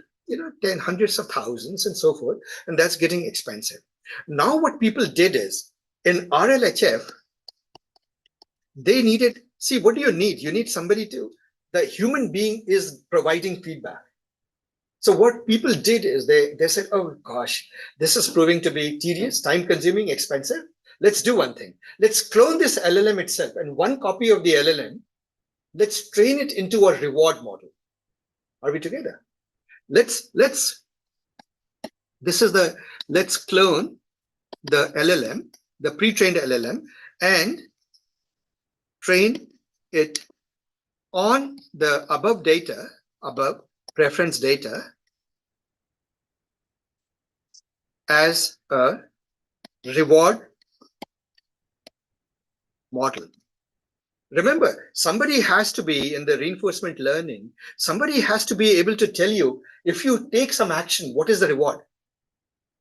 hundreds of thousands and so forth, and that's getting expensive. Now what people did is, in RLHF, they needed, see, what do you need? You need somebody the human being is providing feedback. So what people did is they said, oh gosh, this is proving to be tedious, time consuming, expensive. Let's do one thing. Let's clone this LLM itself, and one copy of the LLM, let's train it into a reward model. Are we together? Let's clone the LLM, the pre-trained LLM, and train it on the above preference data as a reward model. Remember, somebody has to be in the reinforcement learning, somebody has to be able to tell you, if you take some action, what is the reward?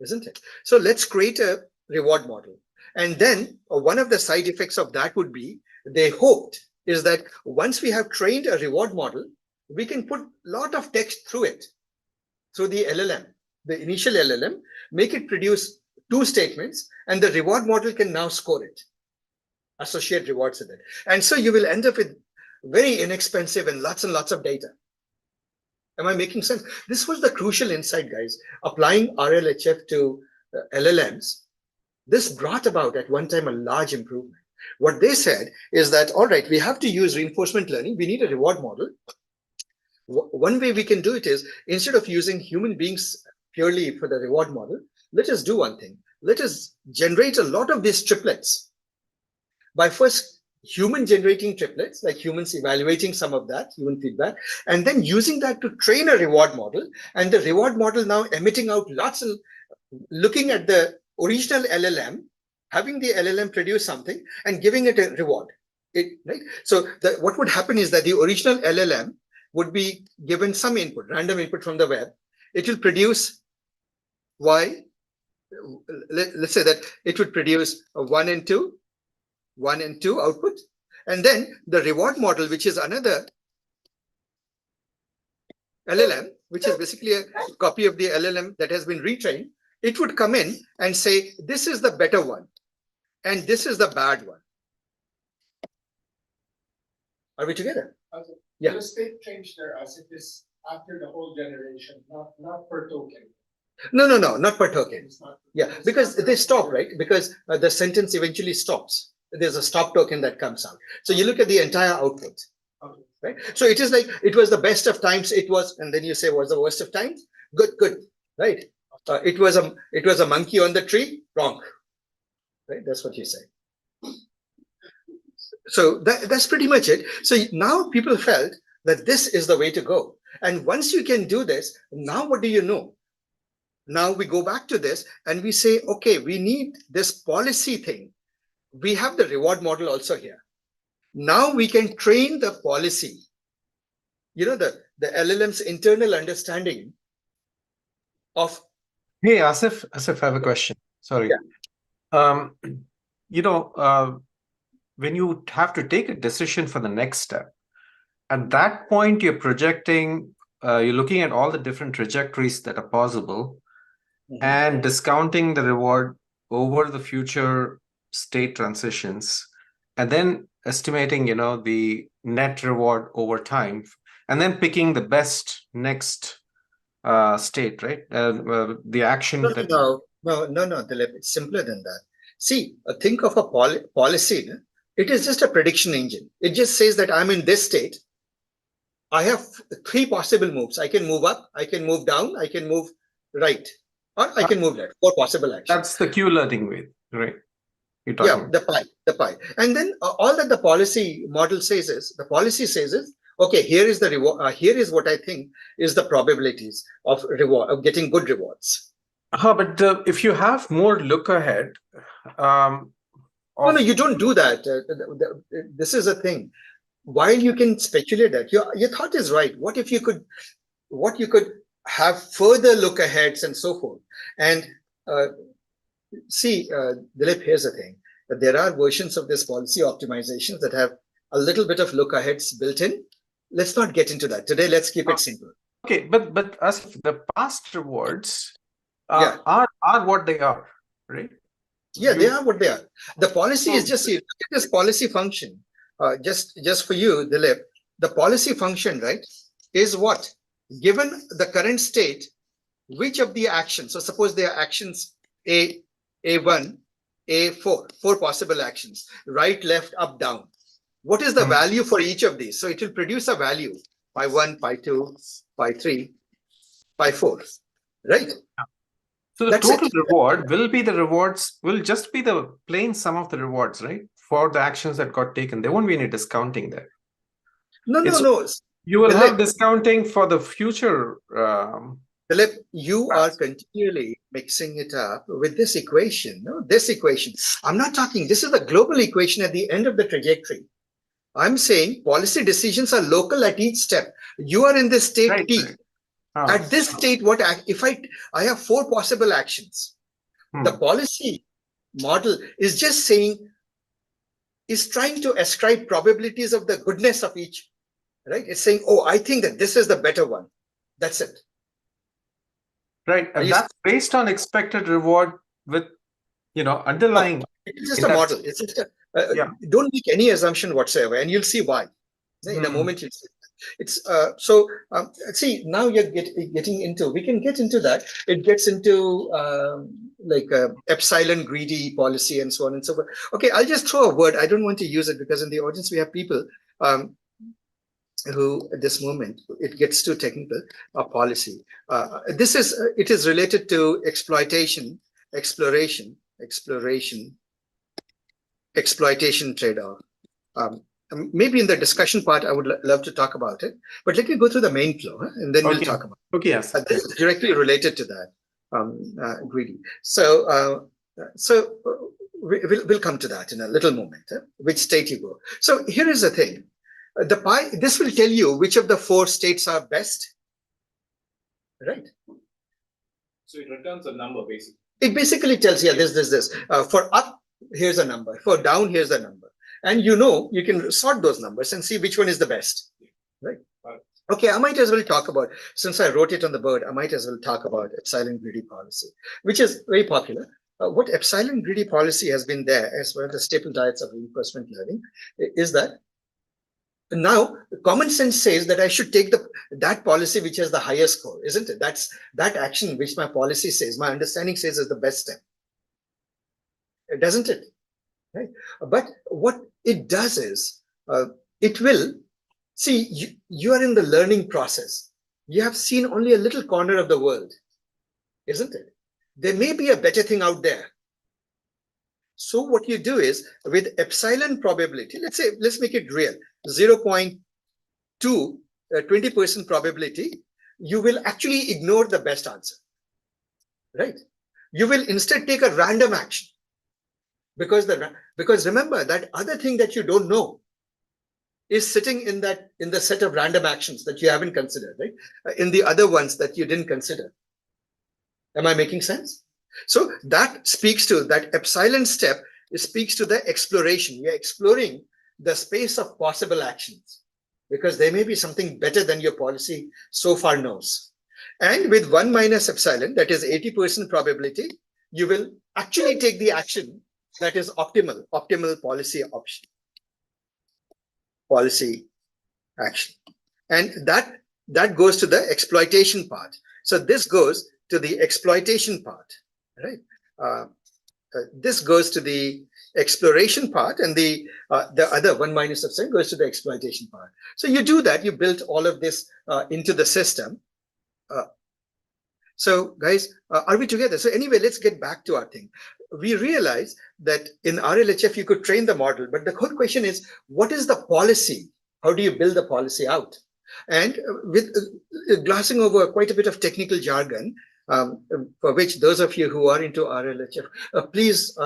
Isn't it? So let's create a reward model. And then one of the side effects of that would be, they hoped, is that once we have trained a reward model, we can put a lot of text through it, through the LLM, the initial LLM, make it produce 2 statements, and the reward model can now score it, associate rewards with it. And so you will end up with very inexpensive and lots of data. Am I making sense? This was the crucial insight, guys. Applying RLHF to LLMs, this brought about at one time a large improvement. What they said is that, all right, we have to use reinforcement learning. We need a reward model. One way we can do it is, instead of using human beings purely for the reward model, let us do one thing. Let us generate a lot of these triplets by first human generating triplets, like humans evaluating some of that human feedback, and then using that to train a reward model, and the reward model now emitting out lots of, looking at the original LLM, having the LLM produce something and giving it a reward. Right? So what would happen is that the original LLM would be given some input, random input from the web. It will produce Y. Let's say that it would produce a 1 and 2 output. And then the reward model, which is another LLM, which is basically a copy of the LLM that has been retrained, it would come in and say, this is the better one, and this is the bad one. Are we together? Okay. Yeah. The state change there as it is after the whole generation, not per token. No, not per token. It's not. Yeah, because they stop, right? Because the sentence eventually stops. there's a stop token that comes out. So you look at the entire output. Okay. Right? So it is like it was the best of times, it was, and then you say was the worst of times? Good, right? It was a monkey on the tree, wrong. Right? That's what you say. So that's pretty much it. So now people felt that this is the way to go. And once you can do this, now what do you know? Now we go back to this and we say, okay, we need this policy thing. We have the reward model also here. Now we can train the policy, the LLM's internal understanding of. Hey, Asif, I have a question. Sorry. Yeah. When you have to take a decision for the next step, at that point, you're projecting, you're looking at all the different trajectories that are possible and discounting the reward over the future state transitions, and then estimating, the net reward over time, and then picking the best next state, right? The action that. No, Dilip, it's simpler than that. See, think of a policy. It is just a prediction engine. It just says that I'm in this state. I have 3 possible moves. I can move up, I can move down, I can move right, or I can move left. 4 possible actions. That's the Q learning way, right? You're talking about. The pie. And then all that the policy model says is, okay, here is the reward. Here is what I think is the probabilities of getting good rewards. But if you have more look ahead, no, you don't do that. This is a thing. While you can speculate that, your thought is right. What you could have further look aheads and so forth. And see, Dilip, here's the thing. There are versions of this policy optimizations that have a little bit of look aheads built in. Let's not get into that today. Let's keep it simple. Okay, but as the past rewards are what they are, right? Yeah, they are what they are. The policy is just, look at this policy function. Just for you, Dilip, the policy function, right, is what? Given the current state, which of the actions, so suppose there are actions A1, A4, 4 possible actions, right, left, up, down. What is the value for each of these? So it will produce a value, pi 1, pi 2, pi 3, pi 4, right? So the total reward will just be the plain sum of the rewards, right? For the actions that got taken. There won't be any discounting there. No. You will have discounting for the future. Philip, you are continually mixing it up with this equation. No, this equation. I'm not talking, this is the global equation at the end of the trajectory. I'm saying policy decisions are local at each step. You are in this state T. Right. At this state, if I have 4 possible actions, the policy model is just saying, is trying to ascribe probabilities of the goodness of each, right? It's saying, oh, I think that this is the better one. That's it. Right. And that's based on expected reward with, underlying. It's just a model. It's just don't make any assumption whatsoever, and you'll see why. In a moment, you'll see. It's see, now you're getting into, we can get into that. It gets into epsilon greedy policy and so on and so forth. Okay, I'll just throw a word. I don't want to use it because in the audience we have people who at this moment, it gets too technical, policy. It is related to exploitation trade-off. Maybe in the discussion part, I would love to talk about it, but let me go through the main flow, and then we'll talk about it. Okay, yes. This is directly related to that, greedy. So we'll come to that in a little moment, which state you go. So here is the thing. This will tell you which of the 4 states are best, right? So it returns a number, basically. It basically tells you, this. For up, here's a number. For down, here's a number. And you can sort those numbers and see which one is the best, right? Okay, I might as well talk about, since I wrote it on the board, I might as well talk about epsilon greedy policy, which is very popular. What epsilon greedy policy has been there as one of the staple diets of reinforcement learning is that now common sense says that I should take that policy which has the highest score, isn't it? That's that action which my policy says, my understanding says is the best step, doesn't it? right? But what it does is, it will, see, you are in the learning process. You have seen only a little corner of the world, isn't it? There may be a better thing out there. So what you do is, with epsilon probability, let's make it real, 0.2, 20% probability, you will actually ignore the best answer, right? You will instead take a random action, because remember, that other thing that you don't know is sitting in the set of random actions that you haven't considered, right? In the other ones that you didn't consider. Am I making sense? So that speaks to that epsilon step. It speaks to the exploration. We are exploring the space of possible actions, because there may be something better than your policy so far knows. And with 1 minus epsilon, that is 80% probability, you will actually take the action that is optimal policy option, policy action. And that goes to the exploitation part. So this goes to the exploitation part, right? This goes to the exploration part, and the other 1 minus epsilon goes to the exploitation part. So you do that, you build all of this into the system. So guys, are we together? So anyway, let's get back to our thing. We realize that in RLHF you could train the model, but the whole question is, what is the policy? How do you build the policy out? And with glossing over quite a bit of technical jargon, for which those of you who are into RLHF, please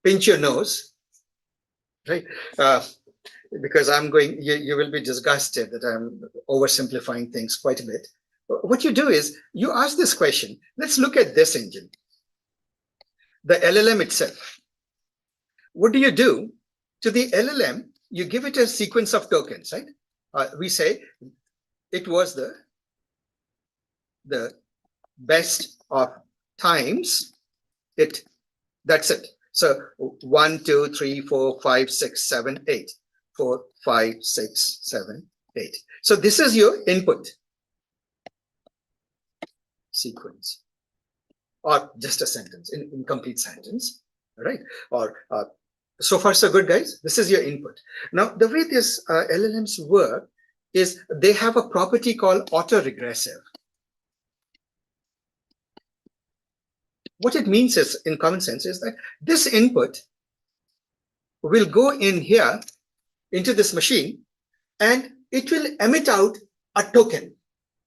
pinch your nose, right? Because you will be disgusted that I'm oversimplifying things quite a bit. What you do is, you ask this question. Let's look at this engine, the LLM itself. What do? To the LLM, you give it a sequence of tokens, right? We say it was the best of times it. That's it. So 1, 2, 3, 4, 5, 6, 7, 8. 4, 5, 6, 7, 8. So this is your input sequence, or just a sentence, incomplete sentence, right? Or so far so good, guys. This is your input. Now the way this LLMs work is, they have a property called autoregressive. What it means is, in common sense, is that this input will go in here into this machine, and it will emit out a token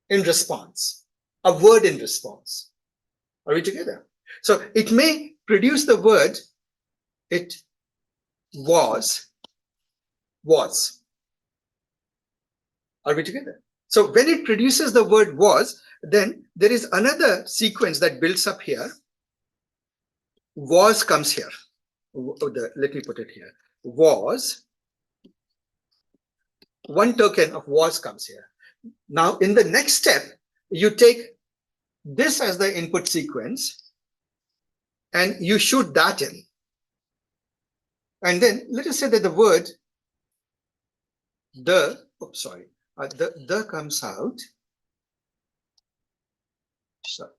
in response, a word in response. Are we together? So it may produce the word, it was. Are we together? So when it produces the word was, then there is another sequence that builds up here. Was comes here. Let me put it here. Was. One token of was comes here. Now in the next step, you take this as the input sequence and you shoot that in. And then let us say that the word the comes out. So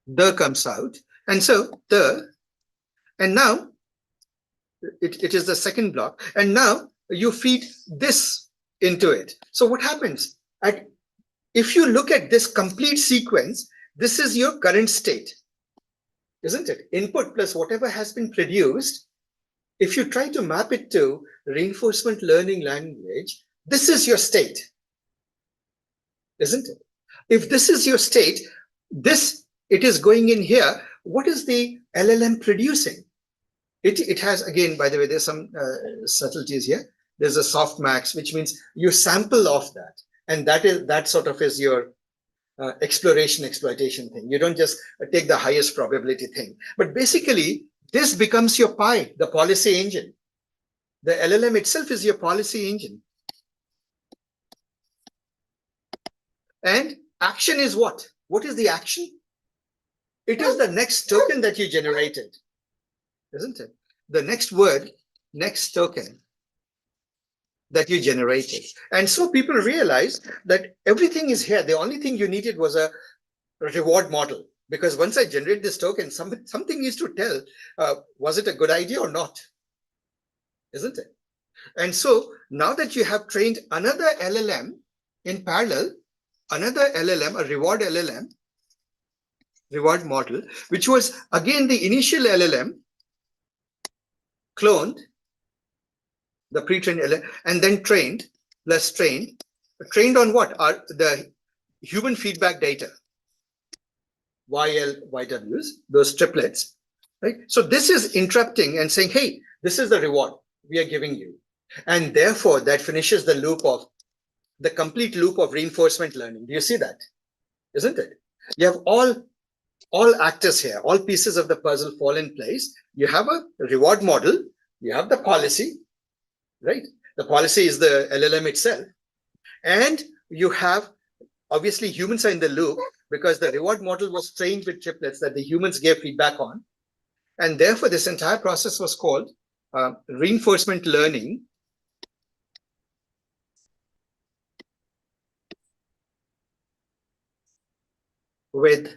the comes out, and so and now it is the second block, and now you feed this into it. So what happens? If you look at this complete sequence, this is your current state, isn't it? Input plus whatever has been produced. If you try to map it to reinforcement learning language, this is your state, isn't it? If this is your state, it is going in here. What is the LLM producing? It has, again, by the way, there's some subtleties here. There's a softmax, which means you sample off that. And that sort of is your exploitation thing. You don't just take the highest probability thing. But basically, this becomes your PI, the policy engine. The LLM itself is your policy engine. And action is what? What is the action? It is the next token that you generated, isn't it? The next word, next token that you generated. And so people realize that everything is here. The only thing you needed was a reward model. Because once I generate this token, something needs to tell, was it a good idea or not? Isn't it? And so now that you have trained another LLM in parallel, another LLM, a reward LLM, reward model, which was again the initial LLM cloned, the pre-trained LLM, and then trained, plus trained. Trained on what? Are the human feedback data, YL, YWs, those triplets, right? So this is interrupting and saying, hey, this is the reward we are giving you. And therefore, that finishes the loop of the complete loop of reinforcement learning. Do you see that? Isn't it? You have all actors here, all pieces of the puzzle fall in place. You have a reward model, you have the policy, right? The policy is the LLM itself. And you have, obviously, humans are in the loop because the reward model was trained with triplets that the humans gave feedback on. And therefore, this entire process was called reinforcement learning with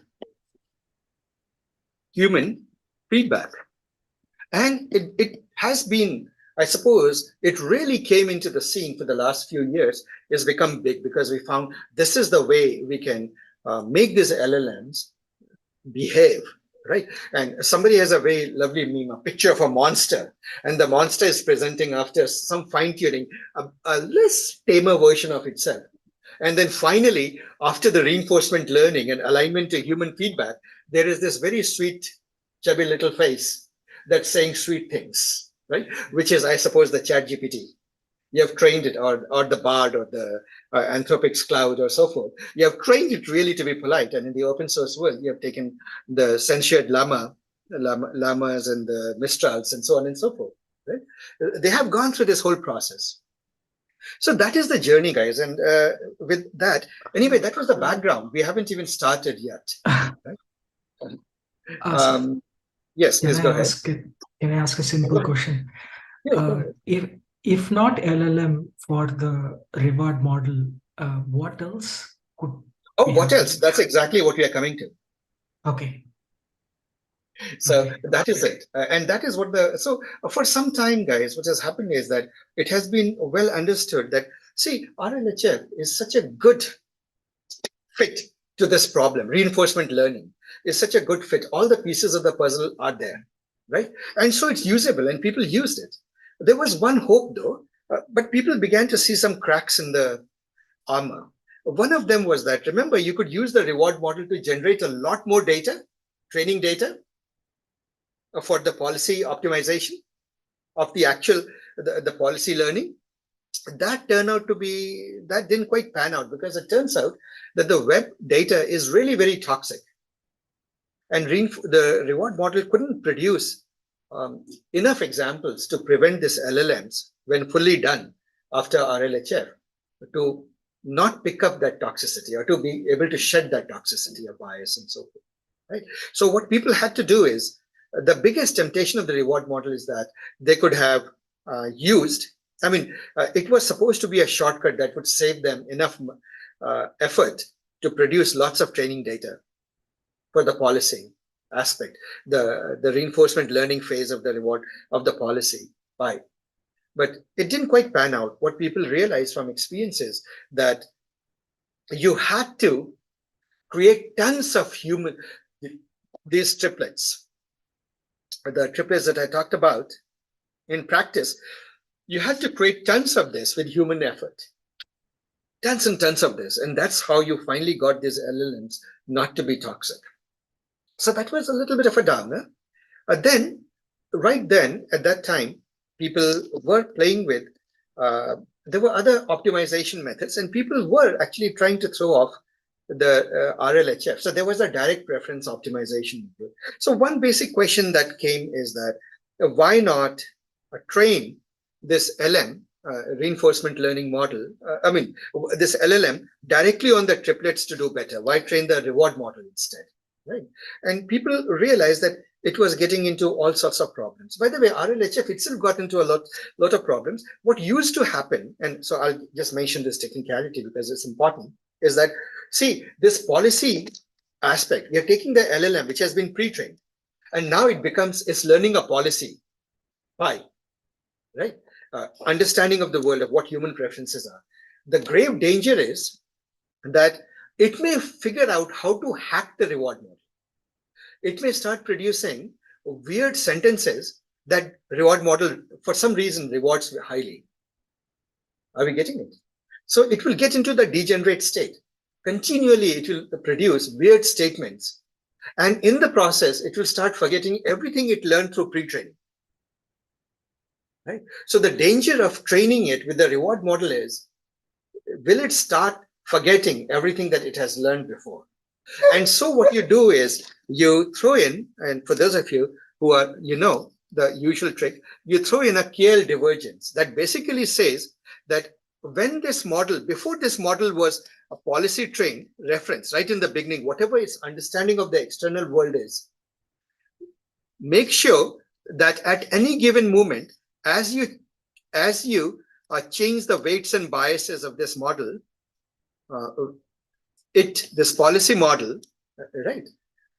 human feedback. And it has been, I suppose, it really came into the scene for the last few years. It's become big because we found this is the way we can make these LLMs behave, right? And somebody has a very lovely meme, a picture of a monster, and the monster is presenting after some fine-tuning a less tamer version of itself. And then finally, after the reinforcement learning and alignment to human feedback, there is this very sweet, chubby little face that's saying sweet things, right? Which is, I suppose, the ChatGPT. You have trained it, or the Bard, or the Anthropic's Cloud, or so forth. You have trained it really to be polite. And in the open source world, you have taken the censured llamas and the Mistrals and so on and so forth, right? They have gone through this whole process. So that is the journey, guys. And with that, anyway, that was the background. We haven't even started yet. Right? Yes, please go ahead. Can I ask a simple question? Yeah, If not LLM for the reward model, what else could? oh, what else? That's exactly what we are coming to. Okay. So Okay. that is it. And that is what so for some time, guys, what has happened is that it has been well understood that, see, RLHF is such a good fit to this problem. Reinforcement learning is such a good fit. All the pieces of the puzzle are there, right? And so it's usable and people used it. There was one hope though, but people began to see some cracks in the armor. One of them was that, remember, you could use the reward model to generate a lot more data, training data, for the policy optimization of the actual, the policy learning. That turned out to be, that didn't quite pan out because it turns out that the web data is really very toxic. And the reward model couldn't produce enough examples to prevent this LLMs, when fully done after RLHF, to not pick up that toxicity or to be able to shed that toxicity of bias and so forth, right? So what people had to do is, the biggest temptation of the reward model is that they could have used, I mean, it was supposed to be a shortcut that would save them enough effort to produce lots of training data for the policy aspect, the reinforcement learning phase of the reward of the policy. But it didn't quite pan out. What people realized from experience is that you had to create tons of these triplets. The triplets that I talked about in practice, you had to create tons of this with human effort. Tons and tons of this. And that's how you finally got these LLMs not to be toxic. So that was a little bit of a downer. Then, right then, at that time, people were playing with, there were other optimization methods, and people were actually trying to throw off the RLHF. So there was a direct preference optimization. So one basic question that came is that, why not train this LM, reinforcement learning model, this LLM directly on the triplets to do better? Why train the reward model instead, right? And people realized that it was getting into all sorts of problems. By the way, RLHF itself got into a lot of problems. What used to happen, and so I'll just mention this technicality because it's important, is that, see, this policy aspect. We are taking the LLM, which has been pre-trained, and now it's learning a policy by, right? Understanding of the world, of what human preferences are. The grave danger is that it may figure out how to hack the reward model. It may start producing weird sentences that reward model, for some reason, rewards highly. Are we getting it? So it will get into the degenerate state. Continually, it will produce weird statements. And in the process, it will start forgetting everything it learned through pre-training. Right? So the danger of training it with the reward model is, will it start forgetting everything that it has learned before? And so what you do is you throw in, and for those of you who are, the usual trick, you throw in a KL divergence that basically says that when this model, before this model was a policy trained reference, right in the beginning, whatever its understanding of the external world is, make sure that at any given moment, as you change the weights and biases of this model, this policy model, right,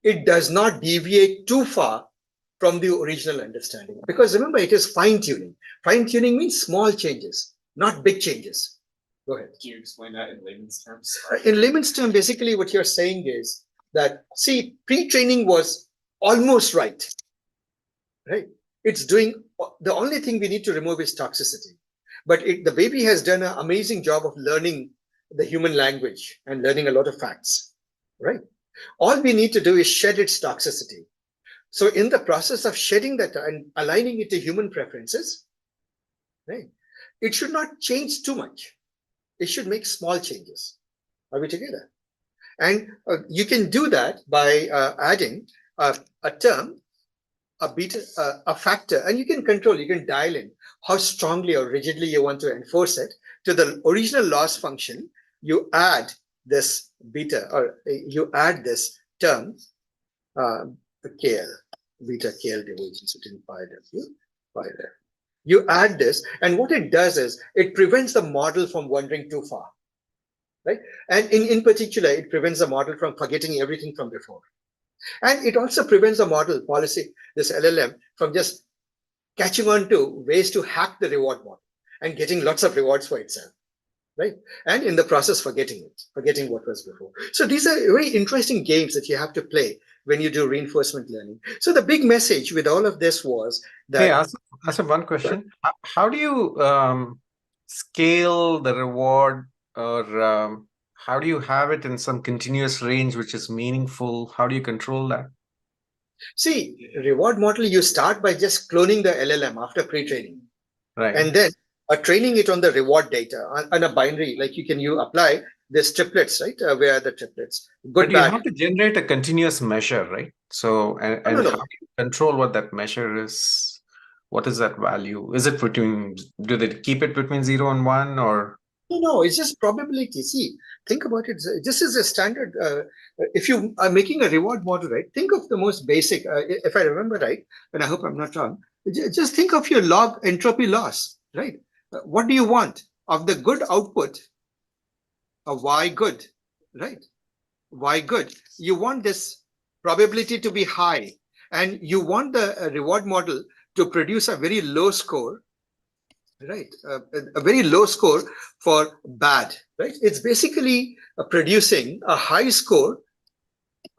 it does not deviate too far from the original understanding. Because remember, it is fine-tuning. Fine-tuning means small changes, not big changes. Go ahead. Can you explain that in layman's terms? In layman's terms, basically what you're saying is that, see, pre-training was almost right. It's doing, the only thing we need to remove is toxicity. But the baby has done an amazing job of learning the human language and learning a lot of facts, right? All we need to do is shed its toxicity. So in the process of shedding that and aligning it to human preferences, right, it should not change too much. It should make small changes. Are we together? And you can do that by adding a term, a beta, a factor, and you can control, you can dial in how strongly or rigidly you want to enforce it. To the original loss function, you add this beta, or you add this term, KL, beta KL divergence between pi w, pi there. You add this, and what it does is it prevents the model from wandering too far, right? And in particular, it prevents the model from forgetting everything from before. And it also prevents the model policy, this LLM, from just catching on to ways to hack the reward model and getting lots of rewards for itself, right? And in the process, forgetting what was before. So these are very interesting games that you have to play when you do reinforcement learning. So the big message with all of this was that— Hey, ask one question. How do you scale the reward, or how do you have it in some continuous range which is meaningful? How do you control that? See, reward model, you start by just cloning the LLM after pre-training. Right. And then training it on the reward data on a binary, like you apply this triplets, right? Where are the triplets? Good, But you bad. have to generate a continuous measure, right? So, and No. how do you control what that measure is? What is that value? Is it between, do they keep it between 0 and 1, or? No, it's just probability. See, think about it. This is a standard. If you are making a reward model, right? Think of the most basic, if I remember right, and I hope I'm not wrong, just think of your log entropy loss, right? What do you want? Of the good output, a Y good, right? Y good. You want this probability to be high, and you want the reward model to produce a very low score, right? A very low score for bad, right? It's basically producing a high score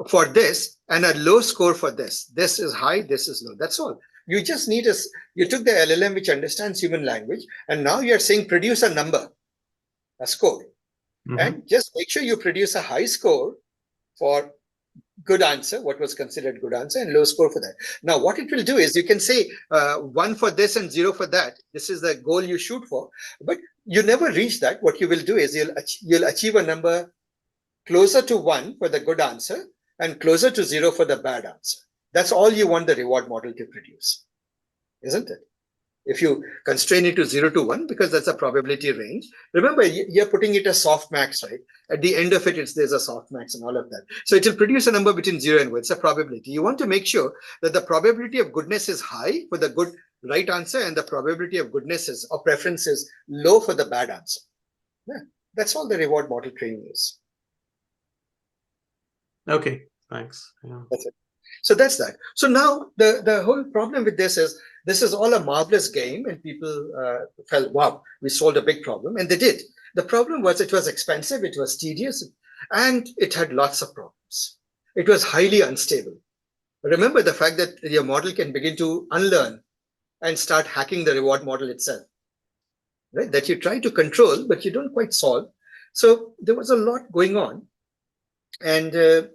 for this and a low score for this. This is high, this is low. That's all. You just need you took the LLM which understands human language, and now you're saying produce a number, a score. Mhm. And just make sure you produce a high score for good answer, what was considered good answer, and low score for that. Now, what it will do is you can say 1 for this and 0 for that. This is the goal you shoot for, but you never reach that. What you will do is you'll achieve a number closer to 1 for the good answer and closer to 0 for the bad answer. That's all you want the reward model to produce, isn't it? If you constrain it to 0 to 1, because that's a probability range. Remember, you're putting it as softmax, right? At the end of it, there's a softmax and all of that. So it will produce a number between 0 and 1. It's a probability. You want to make sure that the probability of goodness is high for the good right answer, and the probability of goodness or preference is low for the bad answer. Yeah, that's all the reward model training is. Okay. Thanks. Yeah. So that's that. So now the whole problem with this is all a marvelous game, and people felt, wow, we solved a big problem, and they did. The problem was it was expensive, it was tedious, and it had lots of problems. It was highly unstable. Remember the fact that your model can begin to unlearn and start hacking the reward model itself, right? That you try to control, but you don't quite solve. So there was a lot going on, and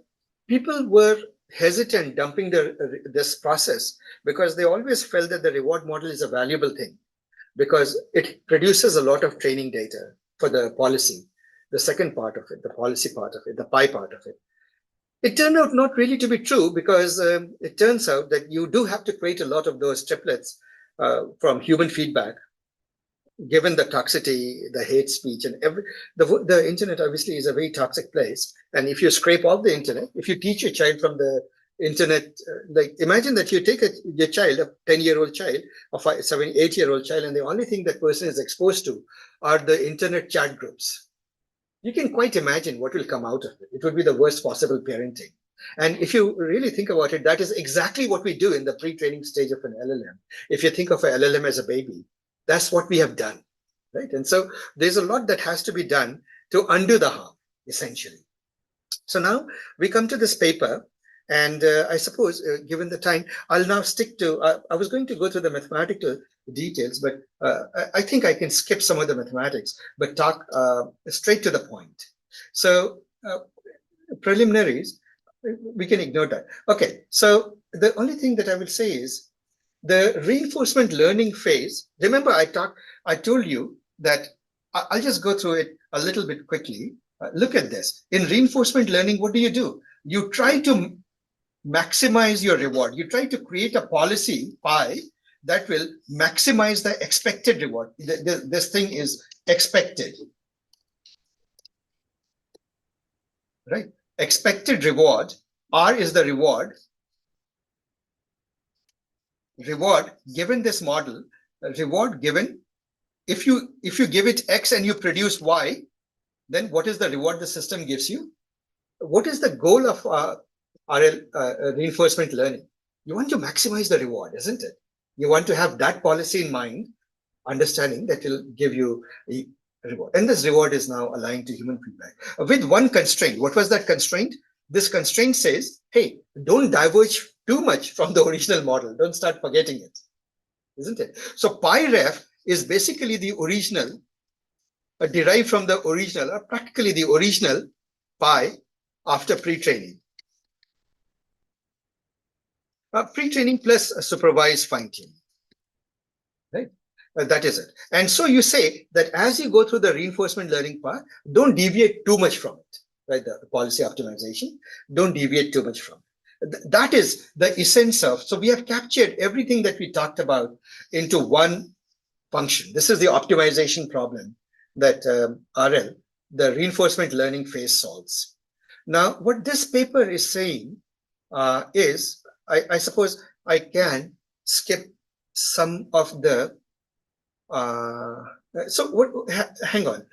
people were hesitant dumping this process because they always felt that the reward model is a valuable thing because it produces a lot of training data for the policy, the second part of it, the policy part of it, the pie part of it. It turned out not really to be true because it turns out that you do have to create a lot of those triplets from human feedback, given the toxicity, the hate speech, and the internet obviously is a very toxic place. And if you scrape off the internet, if you teach your child from the internet, like imagine that you take your child, a 10-year-old child, or 7, 8-year-old child, and the only thing that person is exposed to are the internet chat groups. You can quite imagine what will come out of it. It would be the worst possible parenting. And if you really think about it, that is exactly what we do in the pre-training stage of an LLM. If you think of an LLM as a baby, that's what we have done, right? And so there's a lot that has to be done to undo the harm, essentially. So now we come to this paper, and I suppose, given the time, I'll now stick to, I was going to go through the mathematical details, but I think I can skip some of the mathematics, but talk straight to the point. So preliminaries, we can ignore that. Okay, so the only thing that I will say is the reinforcement learning phase. Remember, I told you that I'll just go through it a little bit quickly. Look at this. In reinforcement learning, what do? You try to maximize your reward. You try to create a policy pie that will maximize the expected reward. This thing is expected, right? Expected reward. R is the reward. Reward given this model, reward given, if you give it X and you produce Y, then what is the reward the system gives you? What is the goal of RL reinforcement learning? You want to maximize the reward, isn't it? You want to have that policy in mind, understanding that will give you a reward. And this reward is now aligned to human feedback with one constraint. What was that constraint? This constraint says, hey, don't diverge too much from the original model. Don't start forgetting it, isn't it? So PyRef is basically the original, derived from the original, or practically the original Pi after pre-training. Pre-training plus supervised fine-tuning, right? That is it. And so you say that as you go through the reinforcement learning part, don't deviate too much from it, right? The policy optimization, don't deviate too much from it. That is the essence of, so we have captured everything that we talked about into one function. This is the optimization problem that RL, the reinforcement learning phase, solves. Now, what this paper is saying is, I suppose I can skip some of the, hang on,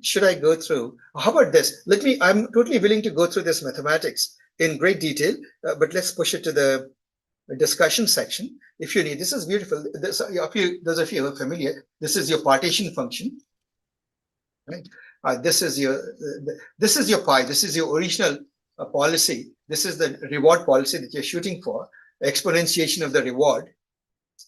should I go through? How about this? I'm totally willing to go through this mathematics in great detail, but let's push it to the discussion section if you need. This is beautiful. Those of you who are familiar, this is your partition function, right? This is your pi. This is your original policy. This is the reward policy that you're shooting for, exponentiation of the reward,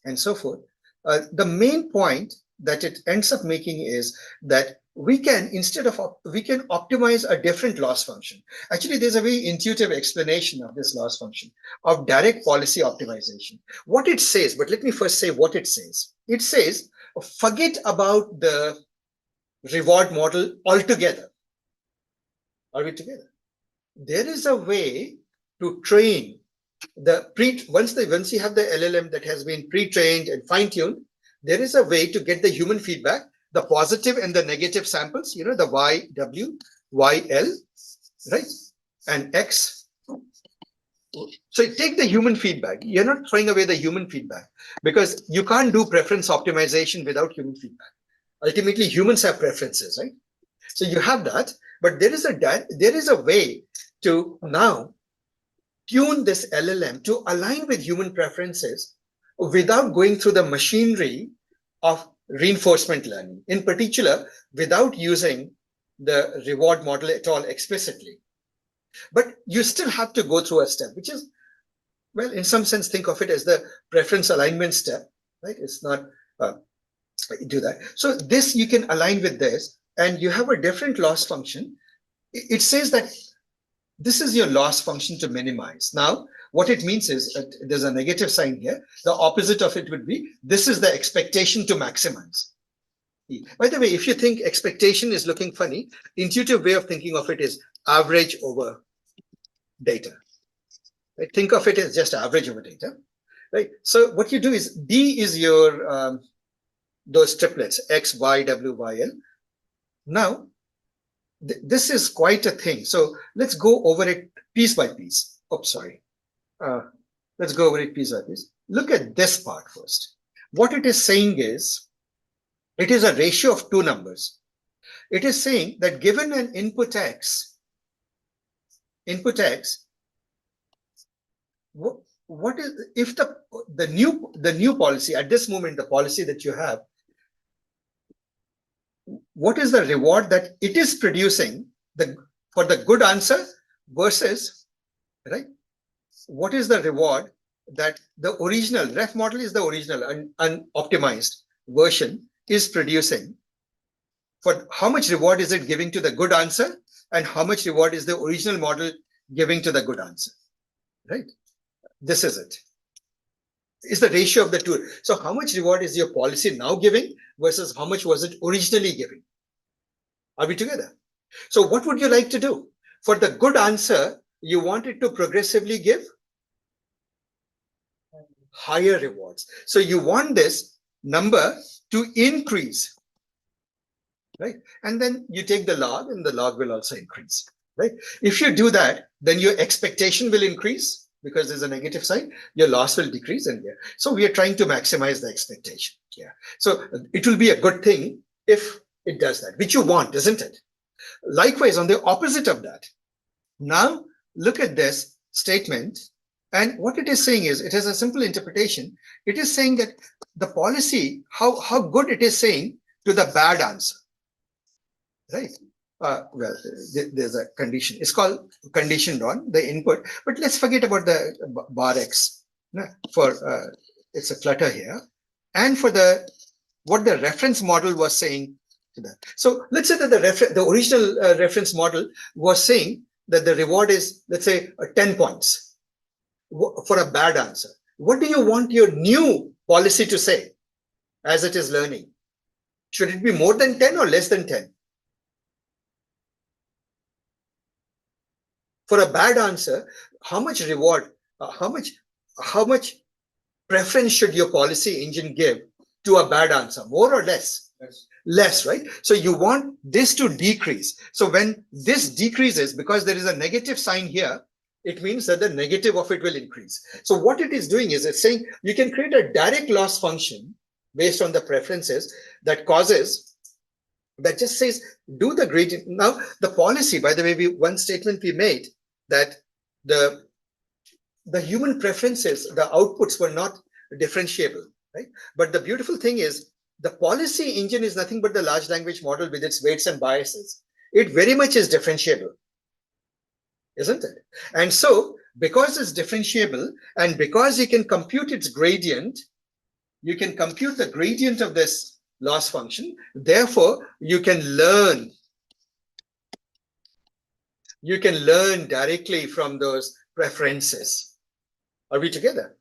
and so forth. The main point that it ends up making is that we can optimize a different loss function. Actually, there's a very intuitive explanation of this loss function of direct policy optimization. What it says, but let me first say what it says. It says, forget about the reward model altogether. Are we together? There is a way to train once you have the LLM that has been pre-trained and fine-tuned, there is a way to get the human feedback, the positive and the negative samples, the YW, YL, right? And X. So you take the human feedback. You're not throwing away the human feedback because you can't do preference optimization without human feedback. Ultimately, humans have preferences, right? So you have that, but there is a way to now tune this LLM to align with human preferences without going through the machinery of reinforcement learning, in particular, without using the reward model at all explicitly. But you still have to go through a step, which is, well, in some sense, think of it as the preference alignment step, right? It's not do that. So this you can align with this, and you have a different loss function. It says that this is your loss function to minimize. Now, what it means is there's a negative sign here. The opposite of it would be this is the expectation to maximize. By the way, if you think expectation is looking funny, intuitive way of thinking of it is average over data. Right? Think of it as just average over data. Right? So what you do is D is your those triplets X, Y, W, Y, L. Now, this is quite a thing. So let's go over it piece by piece. Oh, sorry. Let's go over it piece by piece. Look at this part first. What it is saying is, it is a ratio of two numbers. It is saying that given an input X, what is if the new policy at this moment, the policy that you have, what is the reward that it is producing for the good answer versus, right? What is the reward that the original ref model is the original unoptimized version is producing? For how much reward is it giving to the good answer, and how much reward is the original model giving to the good answer, right? This is it. Is the ratio of the two. So how much reward is your policy now giving versus how much was it originally giving? Are we together? So what would you like to do? For the good answer, you want it to progressively give higher rewards. So you want this number to increase, right? And then you take the log, and the log will also increase, right? If you do that, then your expectation will increase because there's a negative sign, your loss will decrease. And yeah, so we are trying to maximize the expectation. Yeah. So it will be a good thing if it does that, which you want, isn't it? Likewise, on the opposite of that, now look at this statement. And what it is saying is, it has a simple interpretation. It is saying that the policy, how good it is saying to the bad answer, right? Well, there's a condition. It's called conditioned on the input. But let's forget about the bar X. For it's a clutter here, and for what the reference model was saying to that. So let's say that the original reference model was saying that the reward is, let's say, 10 points for a bad answer. What do you want your new policy to say as it is learning? Should it be more than 10 or less than 10? For a bad answer, how much reward, how much preference should your policy engine give to a bad answer? More or less? Less, right? So you want this to decrease. So when this decreases, because there is a negative sign here, it means that the negative of it will increase. So what it is doing is it's saying you can create a direct loss function based on the preferences that just says do the gradient. Now the policy, by the way, one statement we made that the human preferences, the outputs were not differentiable, right? But the beautiful thing is the policy engine is nothing but the large language model with its weights and biases. It very much is differentiable, isn't it? And so because it's differentiable and because you can compute its gradient, you can compute the gradient of this loss function. Therefore, you can learn directly from those preferences. Are we together?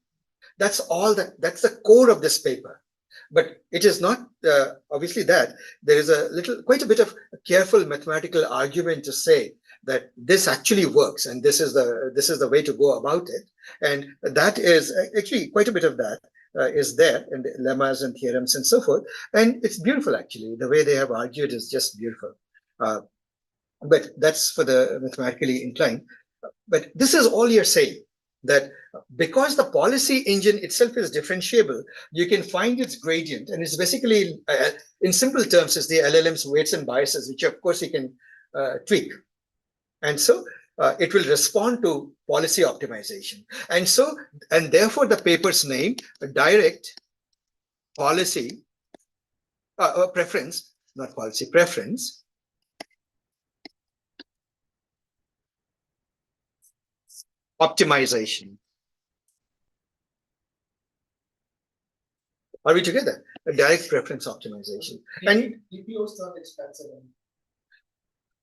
That's all that's the core of this paper. But it is not obviously that. There is quite a bit of careful mathematical argument to say that this actually works and this is the way to go about it. And that is actually quite a bit of that is there in the lemmas and theorems and so forth. And it's beautiful, actually. The way they have argued is just beautiful. But that's for the mathematically inclined. But this is all you're saying, that because the policy engine itself is differentiable, you can find its gradient. And it's basically, in simple terms, is the LLM's weights and biases, which of course you can tweak. And so it will respond to policy optimization. And therefore the paper's name, direct policy preference, not policy, preference optimization. Are we together? A direct preference optimization. And DPO is not expensive.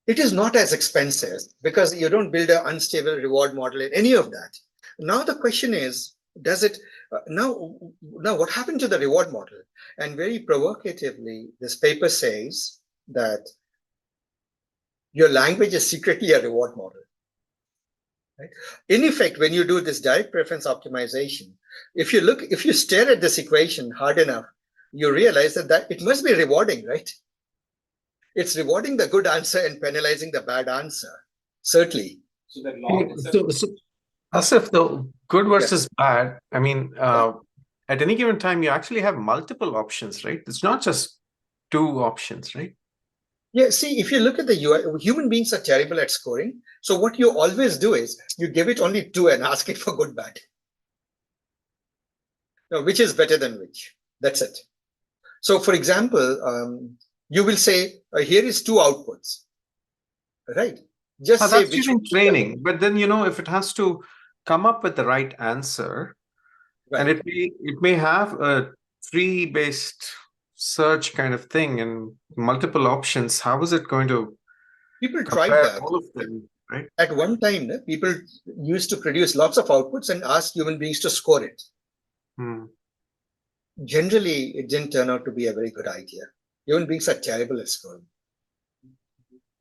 it is not as expensive because you don't build an unstable reward model in any of that. Now the question is, does it now what happened to the reward model? And very provocatively, this paper says that your language is secretly a reward model. Right? In effect, when you do this direct preference optimization, if you stare at this equation hard enough, you realize that it must be rewarding, right? It's rewarding the good answer and penalizing the bad answer, certainly. So that log instead of As if the good versus bad, I mean, at any given time, you actually have multiple options, right? It's not just two options, right? Yeah, see, if you look at the UI, human beings are terrible at scoring. So what you always do is you give it only two and ask it for good, bad. Now, which is better than which? That's it. So, for example, you will say, here is two outputs, right? Just say That's which using one. training, but then, if it has to come up with the right answer, Right. and it may have a tree-based search kind of thing and multiple options, how is it going to People tried compare that. all of them, right? At one time, people used to produce lots of outputs and ask human beings to score it. Hmm. Generally, it didn't turn out to be a very good idea. Human beings are terrible at scoring.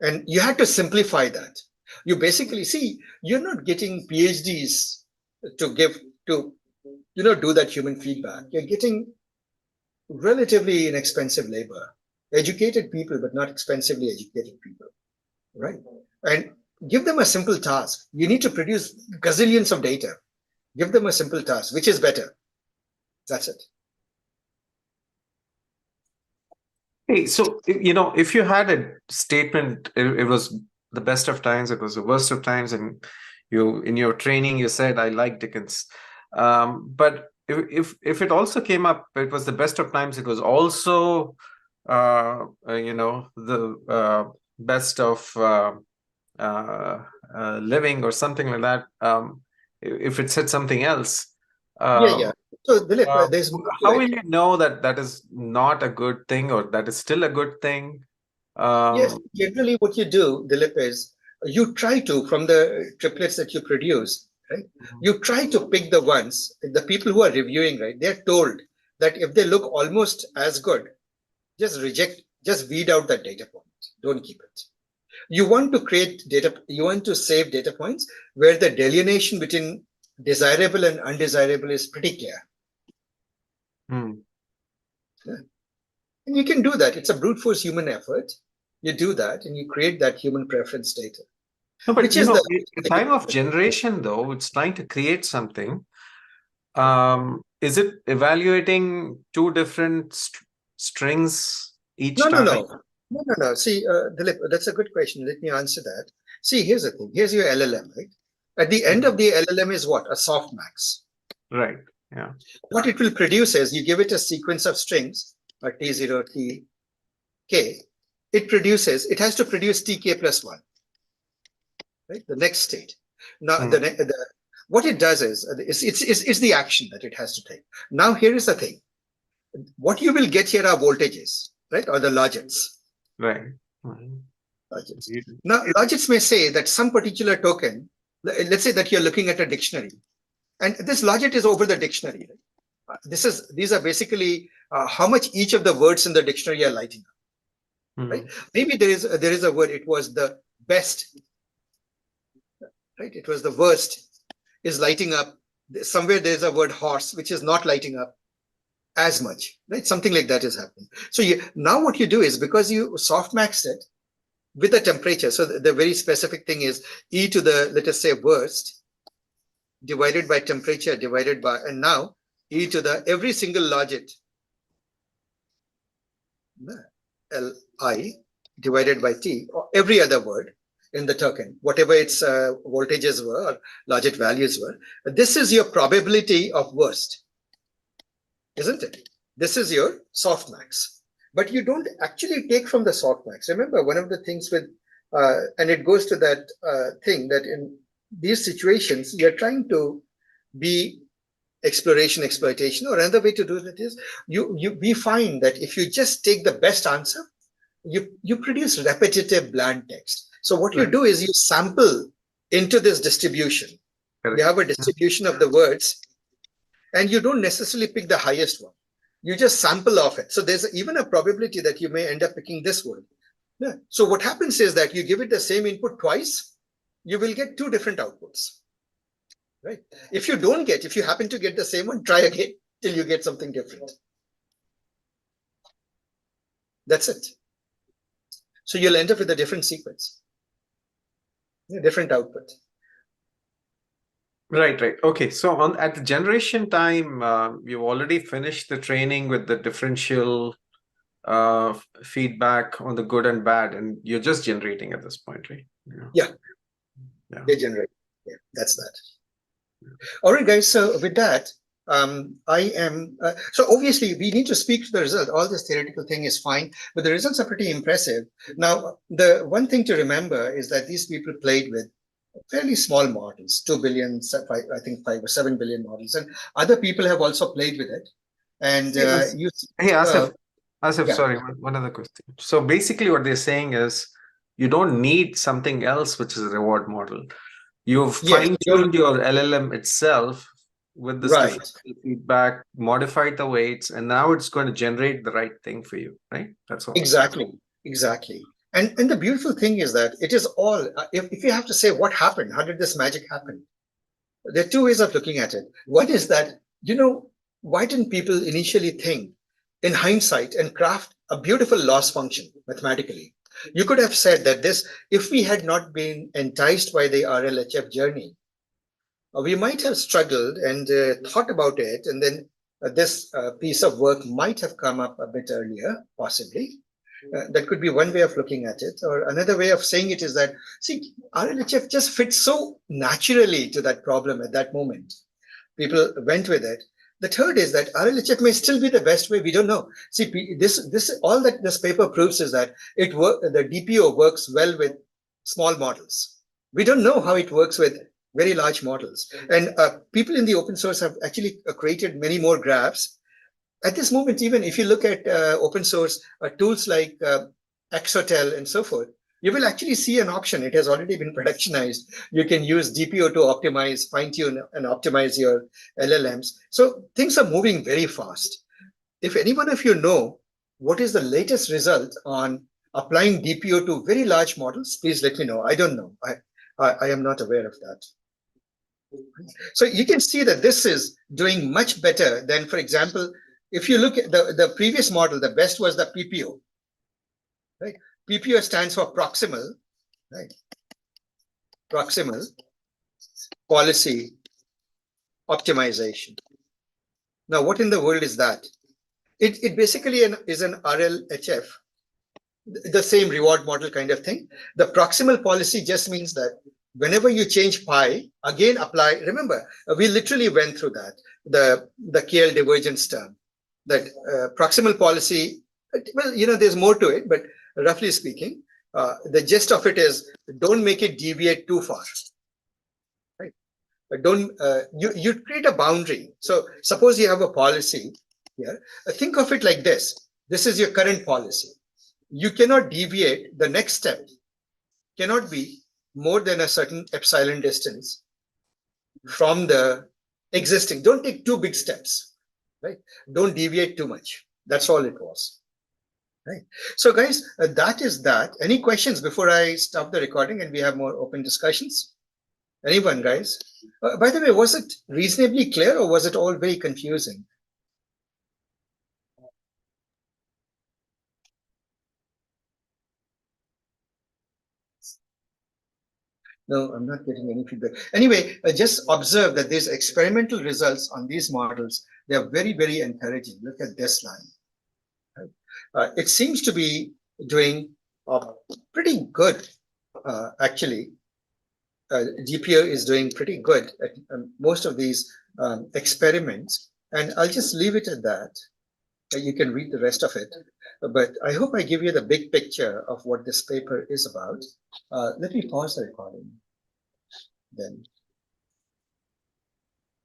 And you had to simplify that. You basically see, you're not getting PhDs to do that human feedback. You're getting relatively inexpensive labor, educated people, but not expensively educated people, right? And give them a simple task. You need to produce gazillions of data. Give them a simple task. Which is better? That's it. Hey, so if you had a statement, it was the best of times, it was the worst of times, and in your training you said, I like Dickens. But if it also came up, it was the best of times, it was also the best of living or something like that. If it said something else. Yeah. So Dilip, there's how will you know that that is not a good thing or that is still a good thing? Yes, generally what you do, Dilip, is you try to, from the triplets that you produce, right? You try to pick the ones, the people who are reviewing, right? They're told that if they look almost as good, just weed out that data point. Don't keep it. You want to save data points where the delineation between desirable and undesirable is pretty clear. Yeah. And you can do that. It's a brute force human effort. You do that and you create that human preference data. No, but in time of generation, though, it's trying to create something. Is it evaluating two different strings each time? No. See, Dilip, that's a good question. Let me answer that. See, here's the thing. Here's your LLM, right? At the end of the LLM is what? A softmax. Right. Yeah. What it will produce is you give it a sequence of strings, T0, T, K. It has to produce TK plus 1. Right? The next state. Now, what it does is, it's the action that it has to take. Now, here is the thing. What you will get here are voltages, right? Or the logits. Right. Logits. Now, logits may say that some particular token, let's say that you're looking at a dictionary, and this logit is over the dictionary. Right? These are basically how much each of the words in the dictionary are lighting up. Right? Maybe there is a word. It was the best. Right? It was the worst. Is lighting up. Somewhere there's a word horse, which is not lighting up as much. Right? Something like that is happening. So now what you do is, because you softmaxed it with a temperature. So the very specific thing is e to the, let us say, worst divided by temperature divided by, and now e to the every single logit Li divided by T, or every other word. in the token, whatever its voltages were or logit values were. This is your probability of worst, isn't it? This is your softmax. But you don't actually take from the softmax. Remember, one of the things with, and it goes to that thing that in these situations, you're trying to be exploration, exploitation, or another way to do it is we find that if you just take the best answer, you produce repetitive bland text. So what you do is you sample into this distribution. Correct. You have a distribution of the words, and you don't necessarily pick the highest one. You just sample off it. So there's even a probability that you may end up picking this word. Yeah. So what happens is that you give it the same input twice, you will get two different outputs. Right? If you happen to get the same one, try again till you get something different. That's it. So you'll end up with a different sequence, a different output. Right. Okay. So at the generation time, you've already finished the training with the differential feedback on the good and bad, and you're just generating at this point, right? Yeah. They generate. Yeah, that's that. All right, guys. So with that, I am. So obviously, we need to speak to the result. All this theoretical thing is fine, but the results are pretty impressive. Now, the one thing to remember is that these people played with fairly small models, 2 billion, I think 5 or 7 billion models, and other people have also played with it. And hey, Asif, yeah. Sorry, one other question. So basically, what they're saying is you don't need something else, which is a reward model. You've fine-tuned your LLM itself with this differential feedback, modified the weights, and now it's going to generate the right thing for you, right? That's all. Exactly. And the beautiful thing is that it is all, if you have to say what happened, how did this magic happen? There are two ways of looking at it. One is that, why didn't people initially think in hindsight and craft a beautiful loss function mathematically? You could have said that if we had not been enticed by the RLHF journey, we might have struggled and thought about it, and then this piece of work might have come up a bit earlier, possibly. That could be one way of looking at it. Or another way of saying it is that, see, RLHF just fits so naturally to that problem at that moment. People went with it. The third is that RLHF may still be the best way. We don't know. See, all that this paper proves is that the DPO works well with small models. We don't know how it works with very large models. And people in the open source have actually created many more graphs. At this moment, even if you look at open source tools like Exotel and so forth, you will actually see an option. It has already been productionized. You can use DPO to optimize, fine-tune, and optimize your LLMs. So things are moving very fast. If any one of you know what is the latest result on applying DPO to very large models, please let me know. I don't know. I am not aware of that. So you can see that this is doing much better than, for example, if you look at the previous model, the best was the PPO, right? PPO stands for proximal, right? Proximal policy optimization. Now, what in the world is that? It basically is an RLHF, the same reward model kind of thing. The proximal policy just means that whenever you change pi, again apply. Remember, we literally went through that, the KL divergence term. That proximal policy, well, there's more to it, but roughly speaking, the gist of it is don't make it deviate too far, right? But you create a boundary. So suppose you have a policy here. Think of it like this. This is your current policy. You cannot deviate. The next step cannot be more than a certain epsilon distance from the existing. Don't take too big steps. Right? Don't deviate too much. That's all it was. Right. So guys, that is that. Any questions before I stop the recording and we have more open discussions? Anyone, guys? By the way, was it reasonably clear or was it all very confusing? No, I'm not getting any feedback. Anyway, just observe that these experimental results on these models, they are very, very encouraging. Look at this line. It seems to be doing pretty good actually, GPO is doing pretty good at most of these experiments. And I'll just leave it at that. You can read the rest of it. But I hope I give you the big picture of what this paper is about. Let me pause the recording then.